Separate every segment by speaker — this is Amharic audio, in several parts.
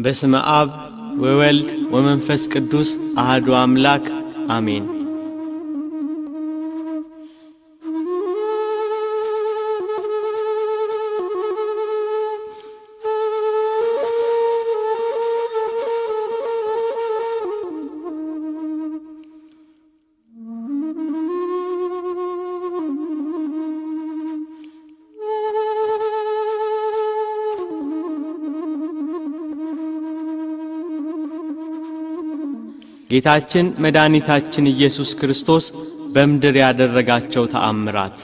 Speaker 1: በስመ አብ ወወልድ ወመንፈስ ቅዱስ አሐዱ አምላክ አሜን። ጌታችን መድኃኒታችን ኢየሱስ ክርስቶስ በምድር ያደረጋቸው ተአምራት።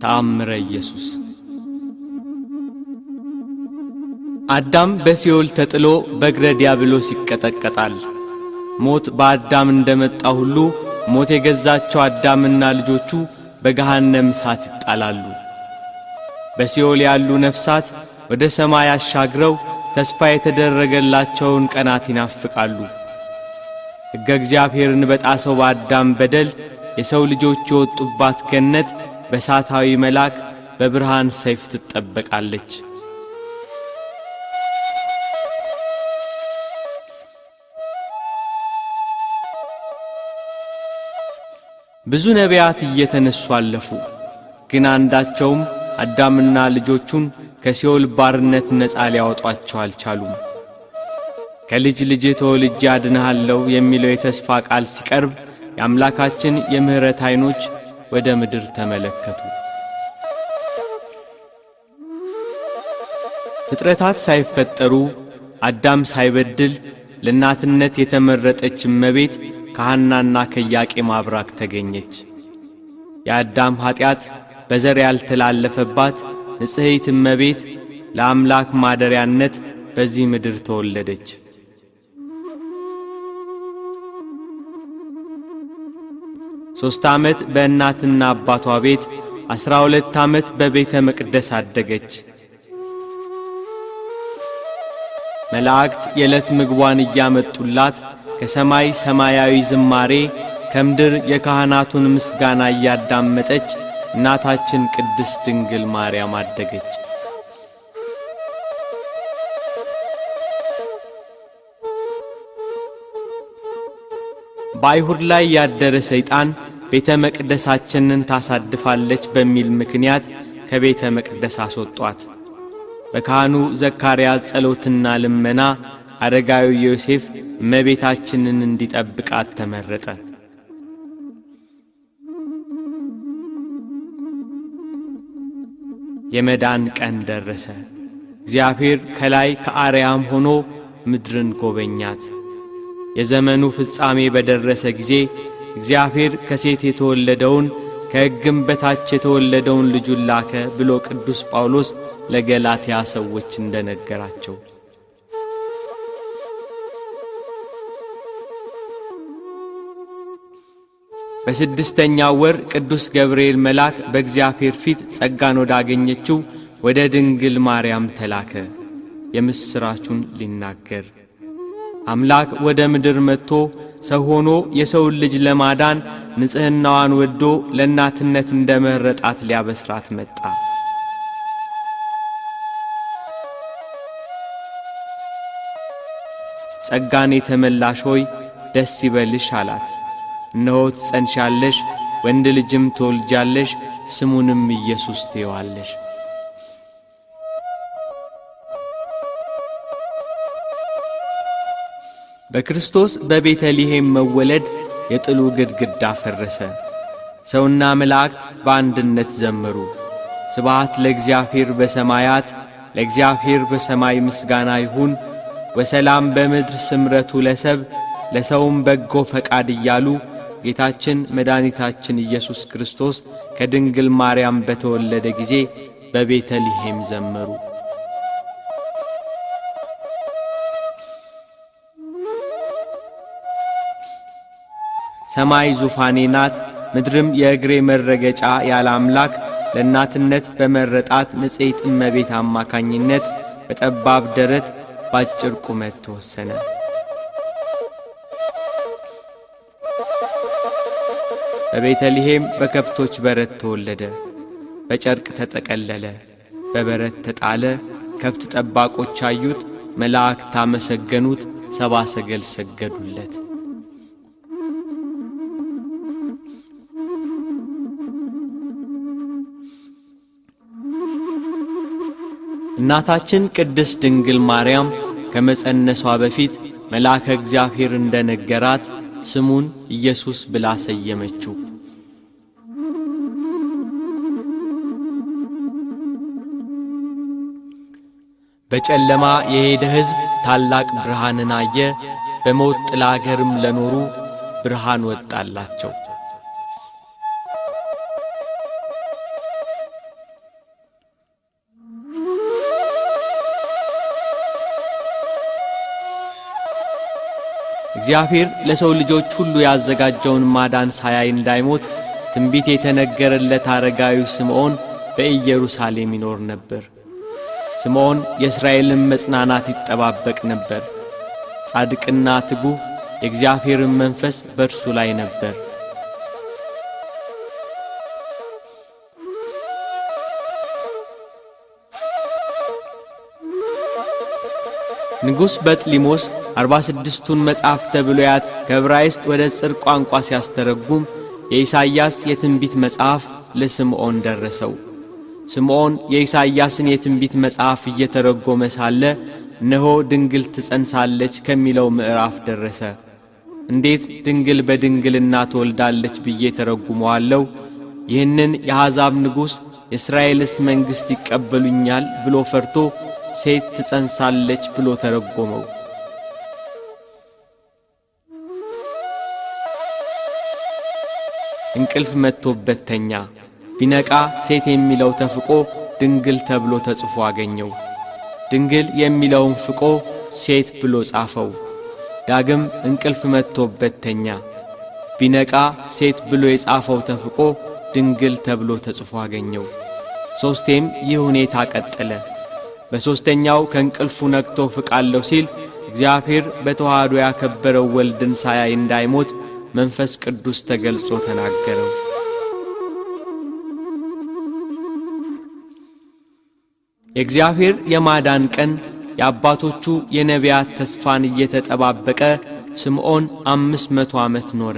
Speaker 1: ተአምረ ኢየሱስ። አዳም በሲኦል ተጥሎ በእግረ ዲያብሎስ ይቀጠቀጣል። ሞት በአዳም እንደመጣ ሁሉ ሞት የገዛቸው አዳምና ልጆቹ በገሃነም እሳት ይጣላሉ። በሲኦል ያሉ ነፍሳት ወደ ሰማይ አሻግረው ተስፋ የተደረገላቸውን ቀናት ይናፍቃሉ። ሕገ እግዚአብሔርን በጣሰው በአዳም በደል የሰው ልጆች የወጡባት ገነት በእሳታዊ መልአክ በብርሃን ሰይፍ ትጠበቃለች። ብዙ ነቢያት እየተነሱ አለፉ፣ ግን አንዳቸውም አዳምና ልጆቹን ከሲኦል ባርነት ነፃ ሊያወጧቸው አልቻሉም። ከልጅ ልጅ ተወልጄ አድንሃለሁ የሚለው የተስፋ ቃል ሲቀርብ የአምላካችን የምህረት ዓይኖች ወደ ምድር ተመለከቱ። ፍጥረታት ሳይፈጠሩ አዳም ሳይበድል ለእናትነት የተመረጠች እመቤት ከሐናና ከኢያቄም አብራክ ተገኘች። የአዳም ኀጢአት በዘር ያልተላለፈባት ንጽሕት እመቤት ለአምላክ ማደሪያነት በዚህ ምድር ተወለደች። 3 ዓመት በእናትና አባቷ ቤት 12 ዓመት በቤተ መቅደስ አደገች። መላእክት የዕለት ምግቧን እያመጡላት ከሰማይ ሰማያዊ ዝማሬ ከምድር የካህናቱን ምስጋና እያዳመጠች እናታችን ቅድስት ድንግል ማርያም አደገች። በአይሁድ ላይ ያደረ ሰይጣን ቤተ መቅደሳችንን ታሳድፋለች በሚል ምክንያት ከቤተ መቅደስ አስወጧት። በካህኑ ዘካርያስ ጸሎትና ልመና አረጋዊ ዮሴፍ እመቤታችንን እንዲጠብቃት ተመረጠ። የመዳን ቀን ደረሰ። እግዚአብሔር ከላይ ከአርያም ሆኖ ምድርን ጎበኛት። የዘመኑ ፍጻሜ በደረሰ ጊዜ እግዚአብሔር ከሴት የተወለደውን ከሕግም በታች የተወለደውን ልጁን ላከ ብሎ ቅዱስ ጳውሎስ ለገላትያ ሰዎች እንደነገራቸው በስድስተኛው ወር ቅዱስ ገብርኤል መልአክ በእግዚአብሔር ፊት ጸጋን ወዳገኘችው ወደ ድንግል ማርያም ተላከ፣ የምስራቹን ሊናገር። አምላክ ወደ ምድር መጥቶ ሰው ሆኖ የሰውን ልጅ ለማዳን ንጽሕናዋን ወዶ ለእናትነት እንደመረጣት ሊያበስራት መጣ። ጸጋን የተመላሽ ሆይ ደስ ይበልሽ አላት። እነሆ ትጸንሻለሽ፣ ወንድ ልጅም ትወልጃለሽ፣ ስሙንም ኢየሱስ ትዪዋለሽ። በክርስቶስ በቤተልሔም መወለድ የጥሉ ግድግዳ ፈረሰ። ሰውና መላእክት በአንድነት ዘመሩ። ስብሐት ለእግዚአብሔር በሰማያት፣ ለእግዚአብሔር በሰማይ ምስጋና ይሁን፣ ወሰላም በምድር ስምረቱ ለሰብ፣ ለሰውም በጎ ፈቃድ እያሉ ጌታችን መድኃኒታችን ኢየሱስ ክርስቶስ ከድንግል ማርያም በተወለደ ጊዜ በቤተልሔም ዘመሩ። ሰማይ ዙፋኔ ናት፣ ምድርም የእግሬ መረገጫ ያለ አምላክ ለእናትነት በመረጣት ንጽሕት እመቤት አማካኝነት በጠባብ ደረት ባጭር ቁመት ተወሰነ። በቤተልሔም በከብቶች በረት ተወለደ። በጨርቅ ተጠቀለለ፣ በበረት ተጣለ። ከብት ጠባቆች አዩት፣ መላእክት አመሰገኑት፣ ሰብአ ሰገል ሰገዱለት። እናታችን ቅድስት ድንግል ማርያም ከመጸነሷ በፊት መልአከ እግዚአብሔር እንደነገራት ስሙን ኢየሱስ ብላ ሰየመችው። በጨለማ የሄደ ሕዝብ ታላቅ ብርሃንን አየ፣ በሞት ጥላ አገርም ለኖሩ ብርሃን ወጣላቸው። እግዚአብሔር ለሰው ልጆች ሁሉ ያዘጋጀውን ማዳን ሳያይ እንዳይሞት ትንቢት የተነገረለት አረጋዊ ስምዖን በኢየሩሳሌም ይኖር ነበር። ስምዖን የእስራኤልን መጽናናት ይጠባበቅ ነበር። ጻድቅና ትጉህ፣ የእግዚአብሔርን መንፈስ በእርሱ ላይ ነበር። ንጉሥ በጥሊሞስ 46ቱን መጻሕፍተ ብሉያት ከዕብራይስጥ ወደ ጽር ቋንቋ ሲያስተረጉም የኢሳይያስ የትንቢት መጽሐፍ ለስምዖን ደረሰው። ስምዖን የኢሳይያስን የትንቢት መጽሐፍ እየተረጎመ ሳለ እነሆ ድንግል ትጸንሳለች ከሚለው ምዕራፍ ደረሰ። እንዴት ድንግል በድንግልና ትወልዳለች ብዬ ተረጉመዋለሁ? ይህንን የአሕዛብ ንጉሥ የእስራኤልስ መንግሥት ይቀበሉኛል ብሎ ፈርቶ ሴት ትጸንሳለች ብሎ ተረጎመው። እንቅልፍ መጥቶበት ተኛ። ቢነቃ ሴት የሚለው ተፍቆ ድንግል ተብሎ ተጽፎ አገኘው። ድንግል የሚለውን ፍቆ ሴት ብሎ ጻፈው። ዳግም እንቅልፍ መጥቶበት ተኛ። ቢነቃ ሴት ብሎ የጻፈው ተፍቆ ድንግል ተብሎ ተጽፎ አገኘው። ሦስቴም ይህ ሁኔታ ቀጠለ። በሦስተኛው ከእንቅልፉ ነቅቶ ፍቃለሁ ሲል እግዚአብሔር በተዋህዶ ያከበረው ወልድን ሳያይ እንዳይሞት መንፈስ ቅዱስ ተገልጾ ተናገረው። የእግዚአብሔር የማዳን ቀን የአባቶቹ የነቢያት ተስፋን እየተጠባበቀ ስምዖን 500 ዓመት ኖረ።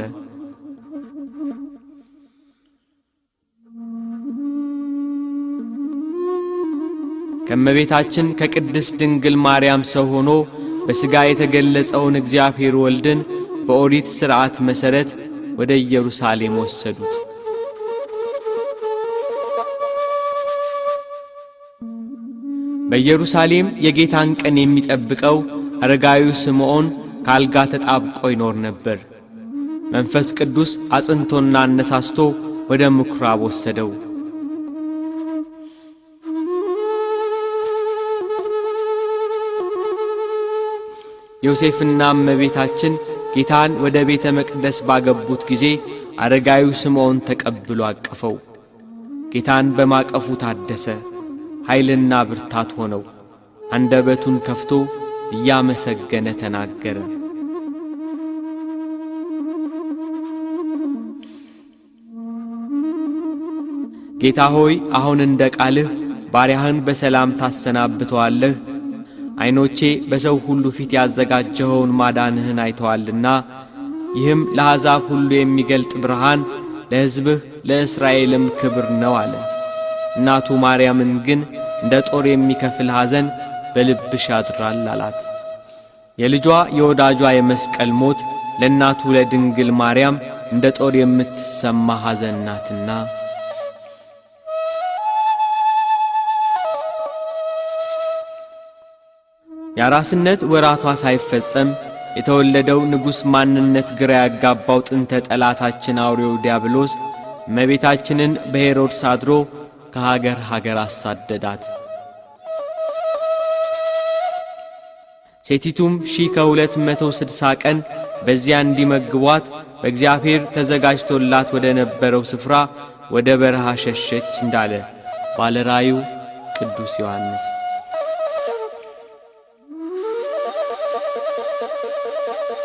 Speaker 1: ከእመቤታችን ከቅድስት ድንግል ማርያም ሰው ሆኖ በሥጋ የተገለጸውን እግዚአብሔር ወልድን በኦሪት ሥርዓት መሠረት ወደ ኢየሩሳሌም ወሰዱት። በኢየሩሳሌም የጌታን ቀን የሚጠብቀው አረጋዊው ስምዖን ካልጋ ተጣብቆ ይኖር ነበር። መንፈስ ቅዱስ አጽንቶና አነሳስቶ ወደ ምኵራብ ወሰደው። ዮሴፍና እመቤታችን ጌታን ወደ ቤተ መቅደስ ባገቡት ጊዜ አረጋዊው ስምዖን ተቀብሎ አቀፈው። ጌታን በማቀፉ ታደሰ፣ ኃይልና ብርታት ሆነው። አንደበቱን ከፍቶ እያመሰገነ ተናገረ። ጌታ ሆይ አሁን እንደ ቃልህ ባሪያህን በሰላም ታሰናብተዋለህ። ዓይኖቼ በሰው ሁሉ ፊት ያዘጋጀኸውን ማዳንህን አይተዋልና ይህም ለአሕዛብ ሁሉ የሚገልጥ ብርሃን ለሕዝብህ ለእስራኤልም ክብር ነው አለ። እናቱ ማርያምን ግን እንደ ጦር የሚከፍል ሐዘን በልብሽ ያድራል አላት። የልጇ የወዳጇ የመስቀል ሞት ለእናቱ ለድንግል ማርያም እንደ ጦር የምትሰማ ሐዘን ናትና የአራስነት ወራቷ ሳይፈጸም የተወለደው ንጉሥ ማንነት ግራ ያጋባው ጥንተ ጠላታችን አውሬው ዲያብሎስ እመቤታችንን በሄሮድስ አድሮ ከሀገር ሀገር አሳደዳት። ሴቲቱም 1260 ቀን በዚያ እንዲመግቧት በእግዚአብሔር ተዘጋጅቶላት ወደ ነበረው ስፍራ ወደ በረሃ ሸሸች እንዳለ ባለራእዩ ቅዱስ ዮሐንስ።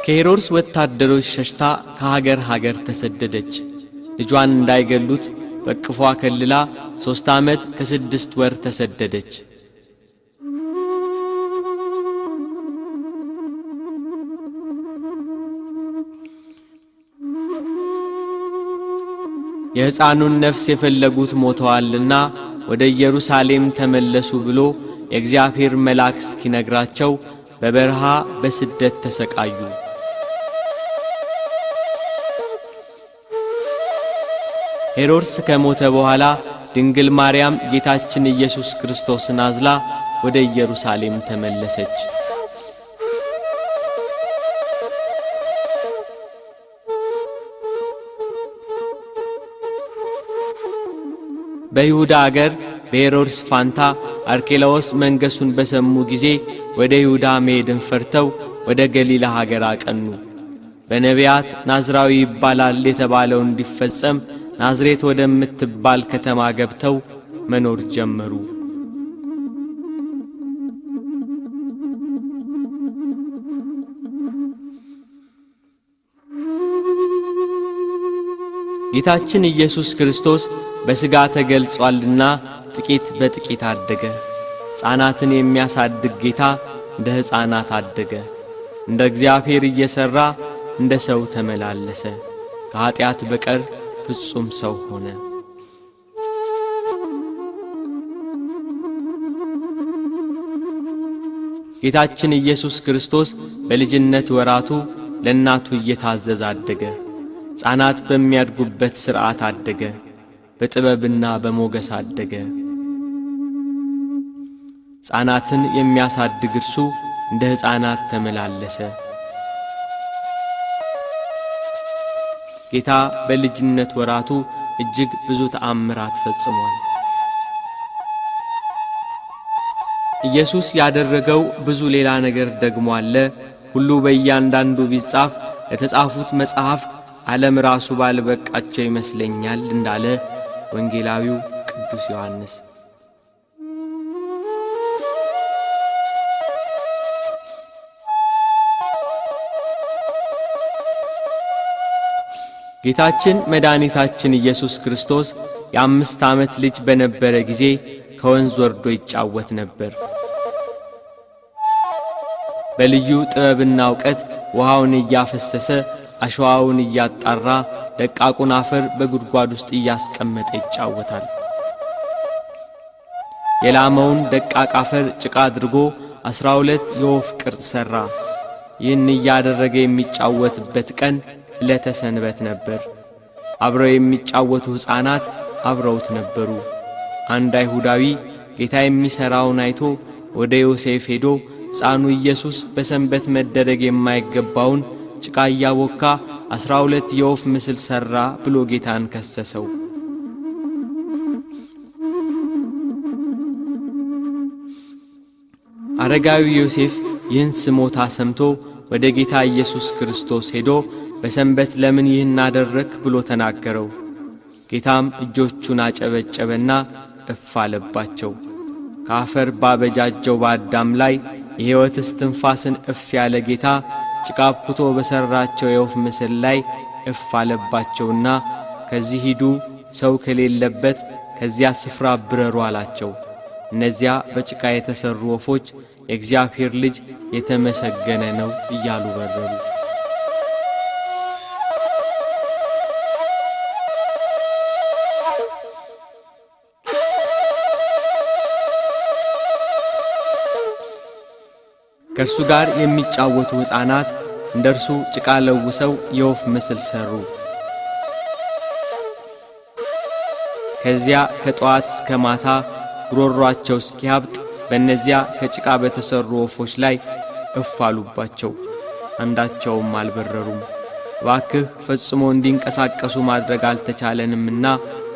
Speaker 1: ከሄሮድስ ወታደሮች ሸሽታ ከሀገር ሀገር ተሰደደች። ልጇን እንዳይገሉት በቅፏ ከልላ 3 ዓመት ከ6 ወር ተሰደደች። የሕፃኑን ነፍስ የፈለጉት ሞተዋልና ወደ ኢየሩሳሌም ተመለሱ ብሎ የእግዚአብሔር መልአክ እስኪነግራቸው በበረሃ በስደት ተሰቃዩ። ሄሮድስ ከሞተ በኋላ ድንግል ማርያም ጌታችን ኢየሱስ ክርስቶስን አዝላ ወደ ኢየሩሳሌም ተመለሰች። በይሁዳ አገር በሄሮድስ ፋንታ አርኬላዎስ መንገሱን በሰሙ ጊዜ ወደ ይሁዳ መሄድን ፈርተው ወደ ገሊላ ሀገር አቀኑ። በነቢያት ናዝራዊ ይባላል የተባለው እንዲፈጸም ናዝሬት ወደምትባል ከተማ ገብተው መኖር ጀመሩ። ጌታችን ኢየሱስ ክርስቶስ በሥጋ ተገልጿልና ጥቂት በጥቂት አደገ። ሕፃናትን የሚያሳድግ ጌታ እንደ ሕፃናት አደገ። እንደ እግዚአብሔር እየሠራ እንደ ሰው ተመላለሰ። ከኀጢአት በቀር ፍጹም ሰው ሆነ። ጌታችን ኢየሱስ ክርስቶስ በልጅነት ወራቱ ለእናቱ እየታዘዘ አደገ። ሕፃናት በሚያድጉበት ሥርዓት አደገ። በጥበብና በሞገስ አደገ። ሕፃናትን የሚያሳድግ እርሱ እንደ ሕፃናት ተመላለሰ። ጌታ በልጅነት ወራቱ እጅግ ብዙ ተአምራት ፈጽሟል። ኢየሱስ ያደረገው ብዙ ሌላ ነገር ደግሞ አለ። ሁሉ በእያንዳንዱ ቢጻፍ ለተጻፉት መጻሕፍት ዓለም ራሱ ባልበቃቸው ይመስለኛል እንዳለ ወንጌላዊው ቅዱስ ዮሐንስ። ጌታችን መድኃኒታችን ኢየሱስ ክርስቶስ የ5 ዓመት ልጅ በነበረ ጊዜ ከወንዝ ወርዶ ይጫወት ነበር። በልዩ ጥበብና ዕውቀት ውሃውን እያፈሰሰ አሸዋውን እያጣራ ደቃቁን አፈር በጉድጓድ ውስጥ እያስቀመጠ ይጫወታል። የላመውን ደቃቅ አፈር ጭቃ አድርጎ 12 የወፍ ቅርጽ ሠራ። ይህን እያደረገ የሚጫወትበት ቀን ዕለተ ሰንበት ነበር። አብረው የሚጫወቱ ሕፃናት አብረውት ነበሩ። አንድ አይሁዳዊ ጌታ የሚሠራውን አይቶ ወደ ዮሴፍ ሄዶ ሕፃኑ ኢየሱስ በሰንበት መደረግ የማይገባውን ጭቃ እያቦካ 12 የወፍ ምስል ሠራ ብሎ ጌታን ከሰሰው። አረጋዊ ዮሴፍ ይህን ስሞታ ሰምቶ ወደ ጌታ ኢየሱስ ክርስቶስ ሄዶ በሰንበት ለምን ይህን አደረክ ብሎ ተናገረው። ጌታም እጆቹን አጨበጨበና እፍ አለባቸው። ከአፈር ባበጃጀው በአዳም ላይ የሕይወት እስትንፋስን እፍ ያለ ጌታ ጭቃ አብኩቶ በሠራቸው የወፍ ምስል ላይ እፍ አለባቸውና ከዚህ ሂዱ፣ ሰው ከሌለበት ከዚያ ስፍራ ብረሩ አላቸው። እነዚያ በጭቃ የተሠሩ ወፎች የእግዚአብሔር ልጅ የተመሰገነ ነው እያሉ በረሩ። ከእርሱ ጋር የሚጫወቱ ሕፃናት እንደ እርሱ ጭቃ ለውሰው የወፍ ምስል ሠሩ። ከዚያ ከጠዋት እስከ ማታ ጉሮሯቸው እስኪያብጥ በእነዚያ ከጭቃ በተሠሩ ወፎች ላይ እፍ አሉባቸው። አንዳቸውም አልበረሩም። እባክህ ፈጽሞ እንዲንቀሳቀሱ ማድረግ አልተቻለንምና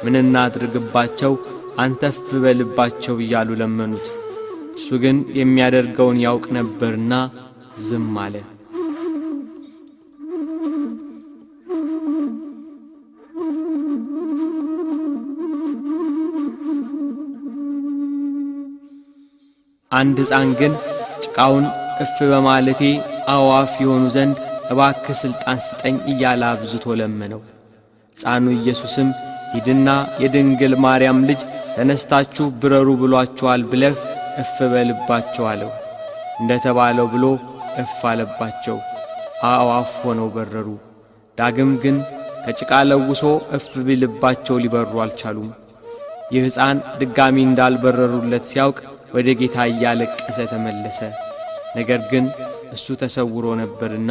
Speaker 1: ምን እናድርግባቸው? አንተ እፍ በልባቸው እያሉ ለመኑት። እሱ ግን የሚያደርገውን ያውቅ ነበርና ዝም አለ። አንድ ሕፃን ግን ጭቃውን እፍ በማለቴ አዋፍ የሆኑ ዘንድ እባክህ ሥልጣን ስጠኝ እያለ አብዝቶ ለመነው። ሕፃኑ ኢየሱስም ሂድና የድንግል ማርያም ልጅ ተነስታችሁ ብረሩ ብሏችኋል ብለህ እፍ በልባቸው አለው። እንደ ተባለው ብሎ እፍ አለባቸው። አዕዋፍ ሆነው በረሩ። ዳግም ግን ከጭቃ ለውሶ እፍ ቢልባቸው ሊበሩ አልቻሉም። ይህ ሕፃን ድጋሚ እንዳልበረሩለት ሲያውቅ ወደ ጌታ እያለቀሰ ተመለሰ። ነገር ግን እሱ ተሰውሮ ነበርና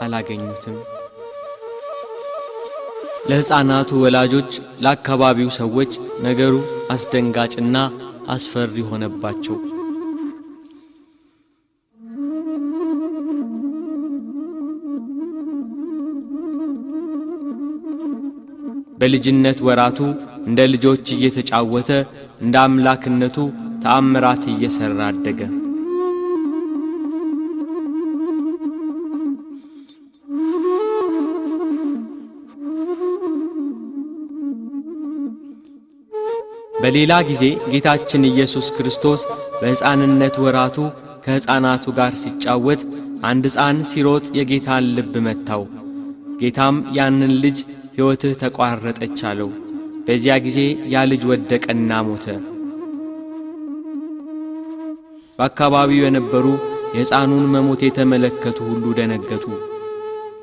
Speaker 1: አላገኙትም። ለሕፃናቱ ወላጆች፣ ለአካባቢው ሰዎች ነገሩ አስደንጋጭና አስፈሪ ሆነባቸው። በልጅነት ወራቱ እንደ ልጆች እየተጫወተ እንደ አምላክነቱ ተአምራት እየሰራ አደገ። በሌላ ጊዜ ጌታችን ኢየሱስ ክርስቶስ በሕፃንነት ወራቱ ከሕፃናቱ ጋር ሲጫወት አንድ ሕፃን ሲሮጥ የጌታን ልብ መታው። ጌታም ያንን ልጅ ሕይወትህ ተቋረጠች አለው። በዚያ ጊዜ ያ ልጅ ወደቀና ሞተ። በአካባቢው የነበሩ የሕፃኑን መሞት የተመለከቱ ሁሉ ደነገጡ።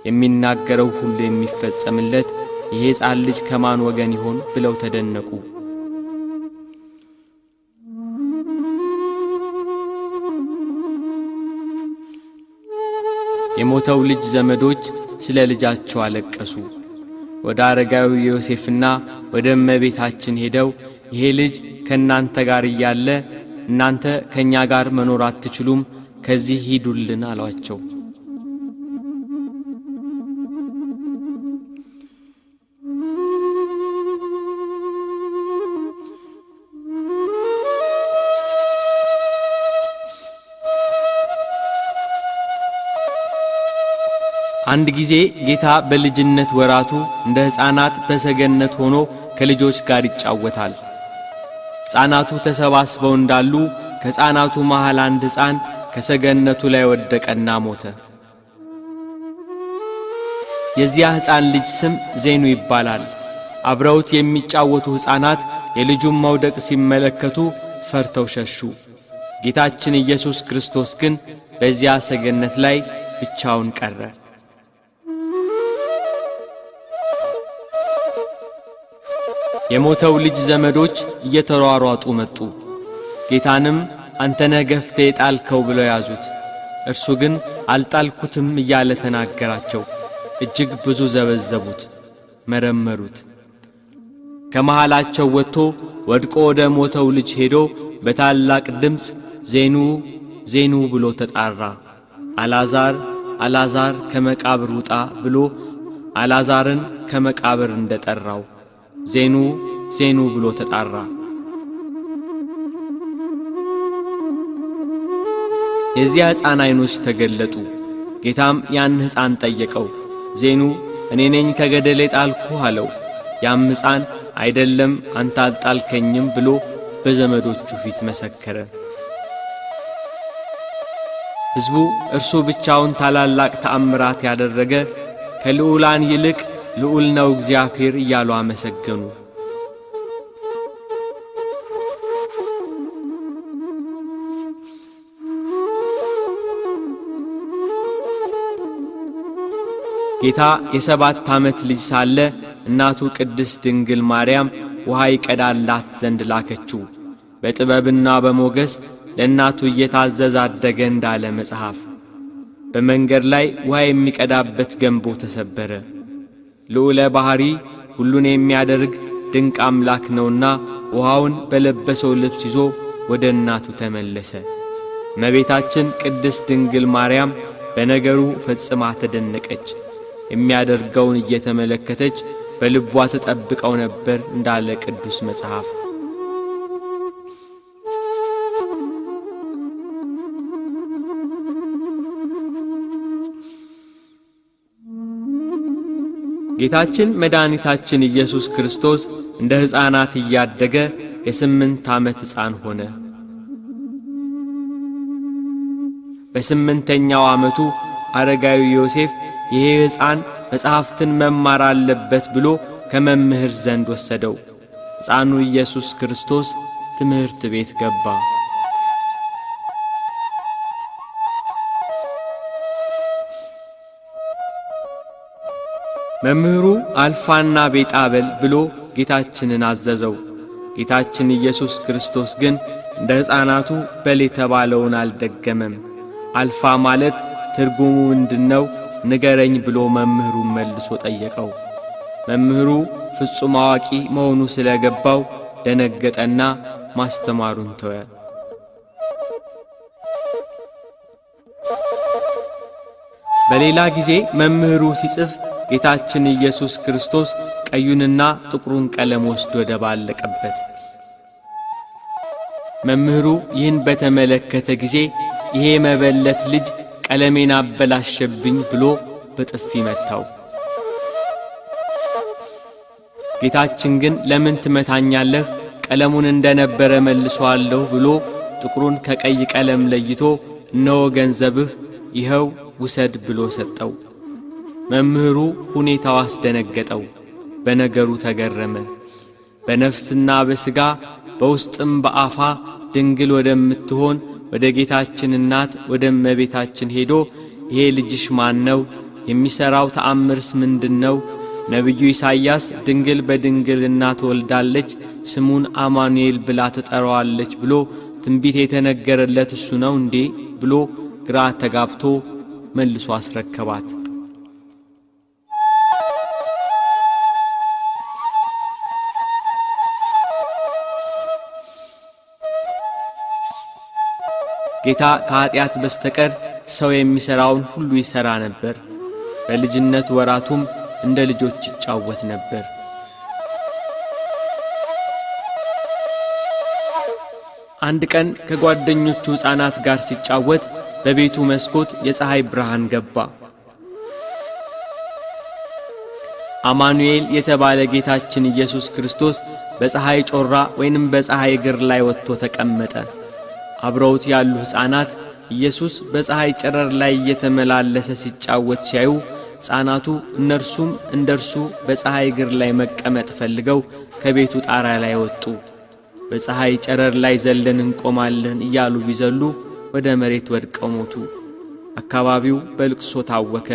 Speaker 1: የሚናገረው ሁሉ የሚፈጸምለት ይሄ ሕፃን ልጅ ከማን ወገን ይሆን ብለው ተደነቁ። የሞተው ልጅ ዘመዶች ስለ ልጃቸው አለቀሱ። ወደ አረጋዊ ዮሴፍና ወደ እመቤታችን ሄደው ይሄ ልጅ ከእናንተ ጋር እያለ እናንተ ከእኛ ጋር መኖር አትችሉም፣ ከዚህ ሂዱልን አሏቸው። አንድ ጊዜ ጌታ በልጅነት ወራቱ እንደ ሕፃናት በሰገነት ሆኖ ከልጆች ጋር ይጫወታል። ሕፃናቱ ተሰባስበው እንዳሉ ከሕፃናቱ መሃል አንድ ሕፃን ከሰገነቱ ላይ ወደቀና ሞተ። የዚያ ሕፃን ልጅ ስም ዜኑ ይባላል። አብረውት የሚጫወቱ ሕፃናት የልጁን መውደቅ ሲመለከቱ ፈርተው ሸሹ። ጌታችን ኢየሱስ ክርስቶስ ግን በዚያ ሰገነት ላይ ብቻውን ቀረ። የሞተው ልጅ ዘመዶች እየተሯሯጡ መጡ። ጌታንም አንተ ነህ ገፍተህ የጣልከው ብለው ያዙት። እርሱ ግን አልጣልኩትም እያለ ተናገራቸው። እጅግ ብዙ ዘበዘቡት፣ መረመሩት። ከመሃላቸው ወጥቶ ወድቆ ወደ ሞተው ልጅ ሄዶ በታላቅ ድምፅ ዜኑ ዜኑ ብሎ ተጣራ። አልዓዛር አልዓዛር ከመቃብር ውጣ ብሎ አልዓዛርን ከመቃብር እንደጠራው ዜኑ ዜኑ ብሎ ተጣራ። የዚያ ሕፃን ዓይኖች ተገለጡ። ጌታም ያን ሕፃን ጠየቀው። ዜኑ እኔ ነኝ ከገደል የጣልኩህ አለው። ያም ሕፃን አይደለም አንተ አልጣልከኝም ብሎ በዘመዶቹ ፊት መሰከረ። ሕዝቡ እርሱ ብቻውን ታላላቅ ተአምራት ያደረገ ከልዑላን ይልቅ ልዑል ነው እግዚአብሔር እያሉ አመሰገኑ። ጌታ የ7 ዓመት ልጅ ሳለ እናቱ ቅድስት ድንግል ማርያም ውሃ ይቀዳላት ዘንድ ላከችው። በጥበብና በሞገስ ለእናቱ እየታዘዘ አደገ እንዳለ መጽሐፍ። በመንገድ ላይ ውሃ የሚቀዳበት ገንቦ ተሰበረ። ልዑለ ባሕሪ ሁሉን የሚያደርግ ድንቅ አምላክ ነውና ውሃውን በለበሰው ልብስ ይዞ ወደ እናቱ ተመለሰ። እመቤታችን ቅድስት ድንግል ማርያም በነገሩ ፈጽማ ተደነቀች። የሚያደርገውን እየተመለከተች በልቧ ተጠብቀው ነበር እንዳለ ቅዱስ መጽሐፍ። ጌታችን መድኃኒታችን ኢየሱስ ክርስቶስ እንደ ሕፃናት እያደገ የ8 ዓመት ሕፃን ሆነ። በ8ኛው ዓመቱ አረጋዊ ዮሴፍ ይሄ ሕፃን መጽሐፍትን መማር አለበት ብሎ ከመምህር ዘንድ ወሰደው። ሕፃኑ ኢየሱስ ክርስቶስ ትምህርት ቤት ገባ። መምህሩ አልፋና ቤጣ በል ብሎ ጌታችንን አዘዘው። ጌታችን ኢየሱስ ክርስቶስ ግን እንደ ሕፃናቱ በል የተባለውን አልደገመም። አልፋ ማለት ትርጉሙ ምንድነው ንገረኝ ብሎ መምህሩን መልሶ ጠየቀው። መምህሩ ፍጹም አዋቂ መሆኑ ስለገባው ደነገጠና ማስተማሩን ተወ። በሌላ ጊዜ መምህሩ ሲጽፍ ጌታችን ኢየሱስ ክርስቶስ ቀዩንና ጥቁሩን ቀለም ወስዶ ደባለቀበት። መምህሩ ይህን በተመለከተ ጊዜ ይሄ መበለት ልጅ ቀለሜን አበላሸብኝ ብሎ በጥፊ መታው። ጌታችን ግን ለምን ትመታኛለህ? ቀለሙን እንደነበረ መልሶአለሁ ብሎ ጥቁሩን ከቀይ ቀለም ለይቶ እነሆ ገንዘብህ ይኸው ውሰድ ብሎ ሰጠው። መምህሩ ሁኔታው አስደነገጠው፣ በነገሩ ተገረመ። በነፍስና በሥጋ በውስጥም በአፋ ድንግል ወደምትሆን ወደ ጌታችን እናት ወደ እመቤታችን ሄዶ ይሄ ልጅሽ ማን ነው? የሚሠራው ተአምርስ ምንድነው? ነቢዩ ኢሳይያስ ድንግል በድንግልና ትወልዳለች፣ ስሙን አማኑኤል ብላ ትጠራዋለች ብሎ ትንቢት የተነገረለት እሱ ነው እንዴ ብሎ ግራ ተጋብቶ መልሶ አስረከባት። ጌታ ከኃጢአት በስተቀር ሰው የሚሠራውን ሁሉ ይሠራ ነበር። በልጅነት ወራቱም እንደ ልጆች ይጫወት ነበር። አንድ ቀን ከጓደኞቹ ሕፃናት ጋር ሲጫወት በቤቱ መስኮት የፀሐይ ብርሃን ገባ። አማኑኤል የተባለ ጌታችን ኢየሱስ ክርስቶስ በፀሐይ ጮራ ወይንም በፀሐይ እግር ላይ ወጥቶ ተቀመጠ። አብረውት ያሉ ሕፃናት ኢየሱስ በፀሐይ ጨረር ላይ እየተመላለሰ ሲጫወት ሲያዩ ሕፃናቱ እነርሱም እንደርሱ በፀሐይ እግር ላይ መቀመጥ ፈልገው ከቤቱ ጣራ ላይ ወጡ። በፀሐይ ጨረር ላይ ዘለን እንቆማለን እያሉ ቢዘሉ ወደ መሬት ወድቀው ሞቱ። አካባቢው በልቅሶ ታወከ።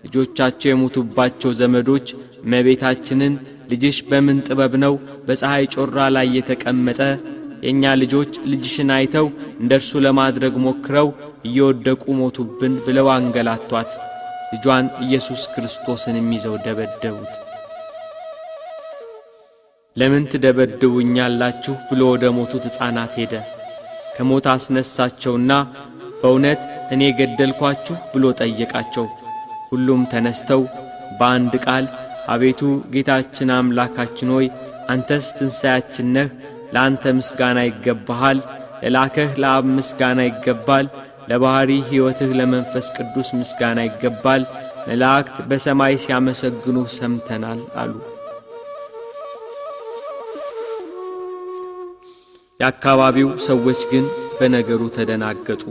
Speaker 1: ልጆቻቸው የሞቱባቸው ዘመዶች እመቤታችንን ልጅሽ በምን ጥበብ ነው በፀሐይ ጮራ ላይ የተቀመጠ? የኛ ልጆች ልጅሽን አይተው እንደርሱ ለማድረግ ሞክረው እየወደቁ ሞቱብን ብለው አንገላቷት። ልጇን ኢየሱስ ክርስቶስን ይዘው ደበደቡት። ለምን ትደበድቡኛላችሁ ብሎ ወደ ሞቱት ሕፃናት ሄደ። ከሞት አስነሳቸውና በእውነት እኔ ገደልኳችሁ ብሎ ጠየቃቸው። ሁሉም ተነስተው በአንድ ቃል አቤቱ ጌታችን አምላካችን ሆይ አንተስ ትንሣኤያችን ነህ፣ ለአንተ ምስጋና ይገባሃል፣ ለላከህ ለአብ ምስጋና ይገባል፣ ለባሕሪ ሕይወትህ ለመንፈስ ቅዱስ ምስጋና ይገባል፣ መላእክት በሰማይ ሲያመሰግኑ ሰምተናል አሉ። የአካባቢው ሰዎች ግን በነገሩ ተደናገጡ።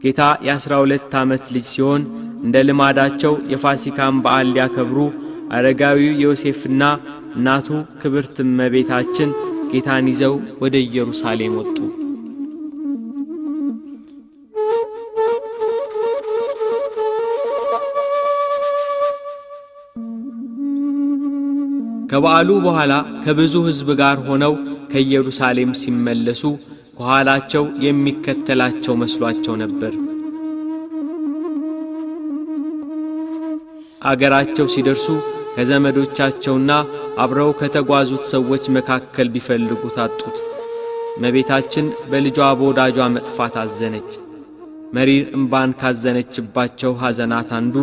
Speaker 1: ጌታ የ12 ዓመት ልጅ ሲሆን እንደ ልማዳቸው የፋሲካን በዓል ሊያከብሩ አረጋዊው ዮሴፍና እናቱ ክብርት እመቤታችን ጌታን ይዘው ወደ ኢየሩሳሌም ወጡ። ከበዓሉ በኋላ ከብዙ ሕዝብ ጋር ሆነው ከኢየሩሳሌም ሲመለሱ ከኋላቸው የሚከተላቸው መስሏቸው ነበር። አገራቸው ሲደርሱ ከዘመዶቻቸውና አብረው ከተጓዙት ሰዎች መካከል ቢፈልጉት አጡት። እመቤታችን በልጇ በወዳጇ መጥፋት አዘነች። መሪር እምባን ካዘነችባቸው ሐዘናት አንዱ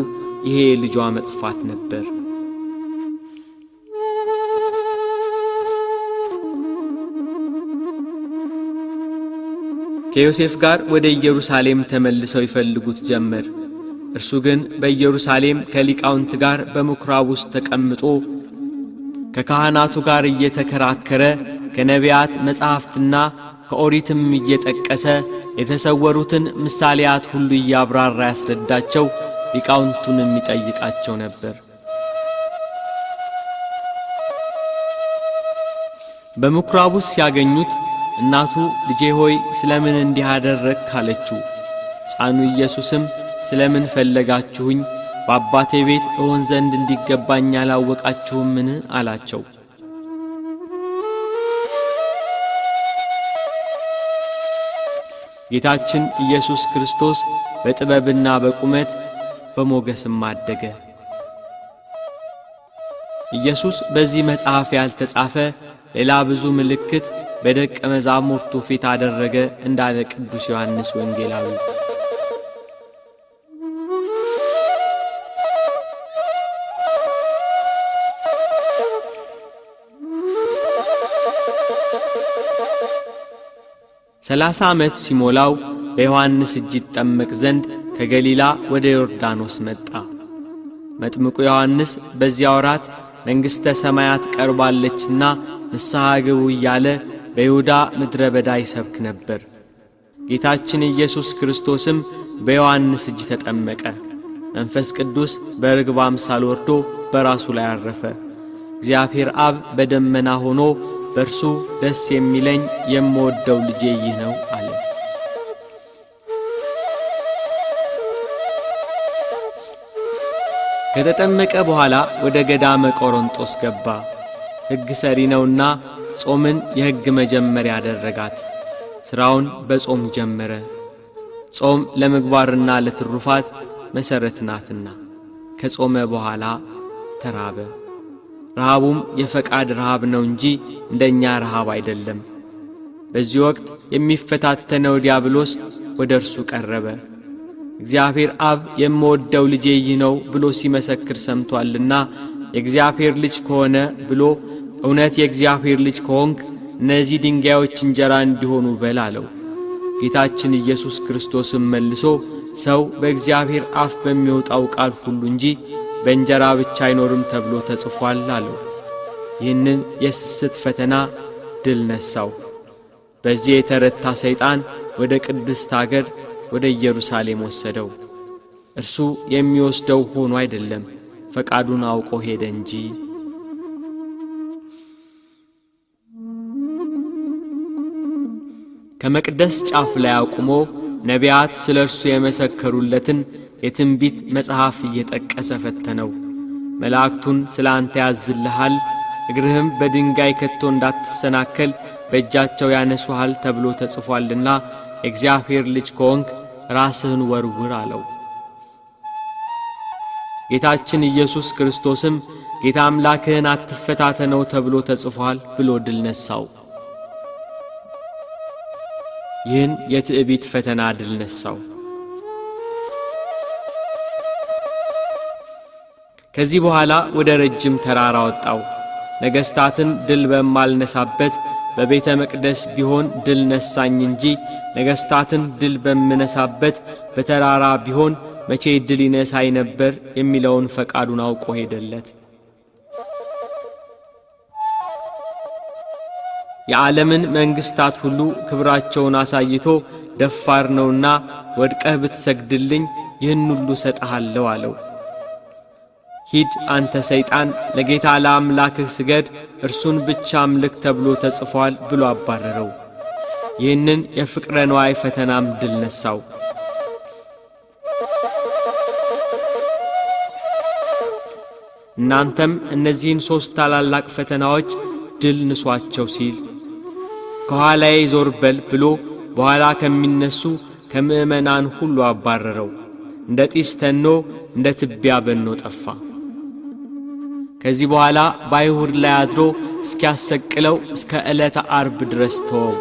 Speaker 1: ይሄ ልጇ መጥፋት ነበር። ከዮሴፍ ጋር ወደ ኢየሩሳሌም ተመልሰው ይፈልጉት ጀመር። እርሱ ግን በኢየሩሳሌም ከሊቃውንት ጋር በምኵራብ ውስጥ ተቀምጦ ከካህናቱ ጋር እየተከራከረ ከነቢያት መጻሕፍትና ከኦሪትም እየጠቀሰ የተሰወሩትን ምሳሌያት ሁሉ እያብራራ ያስረዳቸው፣ ሊቃውንቱንም ይጠይቃቸው ነበር። በምኵራቡ ሲያገኙት እናቱ ልጄ ሆይ ስለምን እንዲህ አደረግክ አለችው። ሕፃኑ ኢየሱስም ስለምን ፈለጋችሁኝ? በአባቴ ቤት እሆን ዘንድ እንዲገባኝ አላወቃችሁምን? አላቸው። ጌታችን ኢየሱስ ክርስቶስ በጥበብና በቁመት በሞገስም አደገ። ኢየሱስ በዚህ መጽሐፍ ያልተጻፈ ሌላ ብዙ ምልክት በደቀ መዛሙርቱ ፊት አደረገ እንዳለ ቅዱስ ዮሐንስ ወንጌላዊ። ሰላሳ ዓመት ሲሞላው በዮሐንስ እጅ ይጠመቅ ዘንድ ከገሊላ ወደ ዮርዳኖስ መጣ። መጥምቁ ዮሐንስ በዚያ ወራት መንግሥተ ሰማያት ቀርባለችና ንስሐ ግቡ እያለ በይሁዳ ምድረ በዳ ይሰብክ ነበር። ጌታችን ኢየሱስ ክርስቶስም በዮሐንስ እጅ ተጠመቀ። መንፈስ ቅዱስ በርግብ አምሳል ወርዶ በራሱ ላይ አረፈ። እግዚአብሔር አብ በደመና ሆኖ በእርሱ ደስ የሚለኝ የምወደው ልጄ ይህ ነው አለ። ከተጠመቀ በኋላ ወደ ገዳመ ቆሮንጦስ ገባ። ሕግ ሰሪ ነውና ጾምን የሕግ መጀመሪያ አደረጋት። ሥራውን በጾም ጀመረ። ጾም ለምግባርና ለትሩፋት መሠረት ናትና። ከጾመ በኋላ ተራበ። ረሃቡም የፈቃድ ረሃብ ነው እንጂ እንደኛ ረሃብ አይደለም። በዚህ ወቅት የሚፈታተነው ዲያብሎስ ወደ እርሱ ቀረበ። እግዚአብሔር አብ የምወደው ልጄ ይህ ነው ብሎ ሲመሰክር ሰምቶአልና የእግዚአብሔር ልጅ ከሆነ ብሎ እውነት የእግዚአብሔር ልጅ ከሆንክ እነዚህ ድንጋዮች እንጀራ እንዲሆኑ በል አለው። ጌታችን ኢየሱስ ክርስቶስም መልሶ ሰው በእግዚአብሔር አፍ በሚወጣው ቃል ሁሉ እንጂ በእንጀራ ብቻ አይኖርም ተብሎ ተጽፏል አለው። ይህንን የስስት ፈተና ድል ነሳው። በዚህ የተረታ ሰይጣን ወደ ቅድስት አገር ወደ ኢየሩሳሌም ወሰደው። እርሱ የሚወስደው ሆኖ አይደለም፣ ፈቃዱን አውቆ ሄደ እንጂ። ከመቅደስ ጫፍ ላይ አቁሞ ነቢያት ስለ እርሱ የመሰከሩለትን የትንቢት መጽሐፍ እየጠቀሰ ፈተነው። መላእክቱን ስለ አንተ ያዝልሃል፣ እግርህም በድንጋይ ከቶ እንዳትሰናከል በእጃቸው ያነሱሃል ተብሎ ተጽፏልና የእግዚአብሔር ልጅ ከሆንክ ራስህን ወርውር አለው። ጌታችን ኢየሱስ ክርስቶስም ጌታ አምላክህን አትፈታተነው ተብሎ ተጽፏል ብሎ ድል ነሳው። ይህን የትዕቢት ፈተና ድል ነሳው። ከዚህ በኋላ ወደ ረጅም ተራራ ወጣው። ነገሥታትን ድል በማልነሳበት በቤተ መቅደስ ቢሆን ድል ነሳኝ እንጂ ነገሥታትን ድል በምነሳበት በተራራ ቢሆን መቼ ድል ይነሳይ ነበር የሚለውን ፈቃዱን አውቆ ሄደለት። የዓለምን መንግሥታት ሁሉ ክብራቸውን አሳይቶ ደፋር ነውና ወድቀህ ብትሰግድልኝ ይህን ሁሉ ሰጠሃለሁ አለው። ሂድ አንተ ሰይጣን፣ ለጌታ ለአምላክህ ስገድ፣ እርሱን ብቻ አምልክ ተብሎ ተጽፏል ብሎ አባረረው። ይህንን የፍቅረ ነዋይ ፈተናም ድል ነሳው። እናንተም እነዚህን 3 ታላላቅ ፈተናዎች ድል ንሷቸው ሲል ከኋላዬ ዞር በል ብሎ በኋላ ከሚነሱ ከምእመናን ሁሉ አባረረው። እንደ ጢስ ተኖ እንደ ትቢያ በኖ ጠፋ። ከዚህ በኋላ በአይሁድ ላይ አድሮ እስኪያሰቅለው እስከ ዕለተ ዓርብ ድረስ ተወው።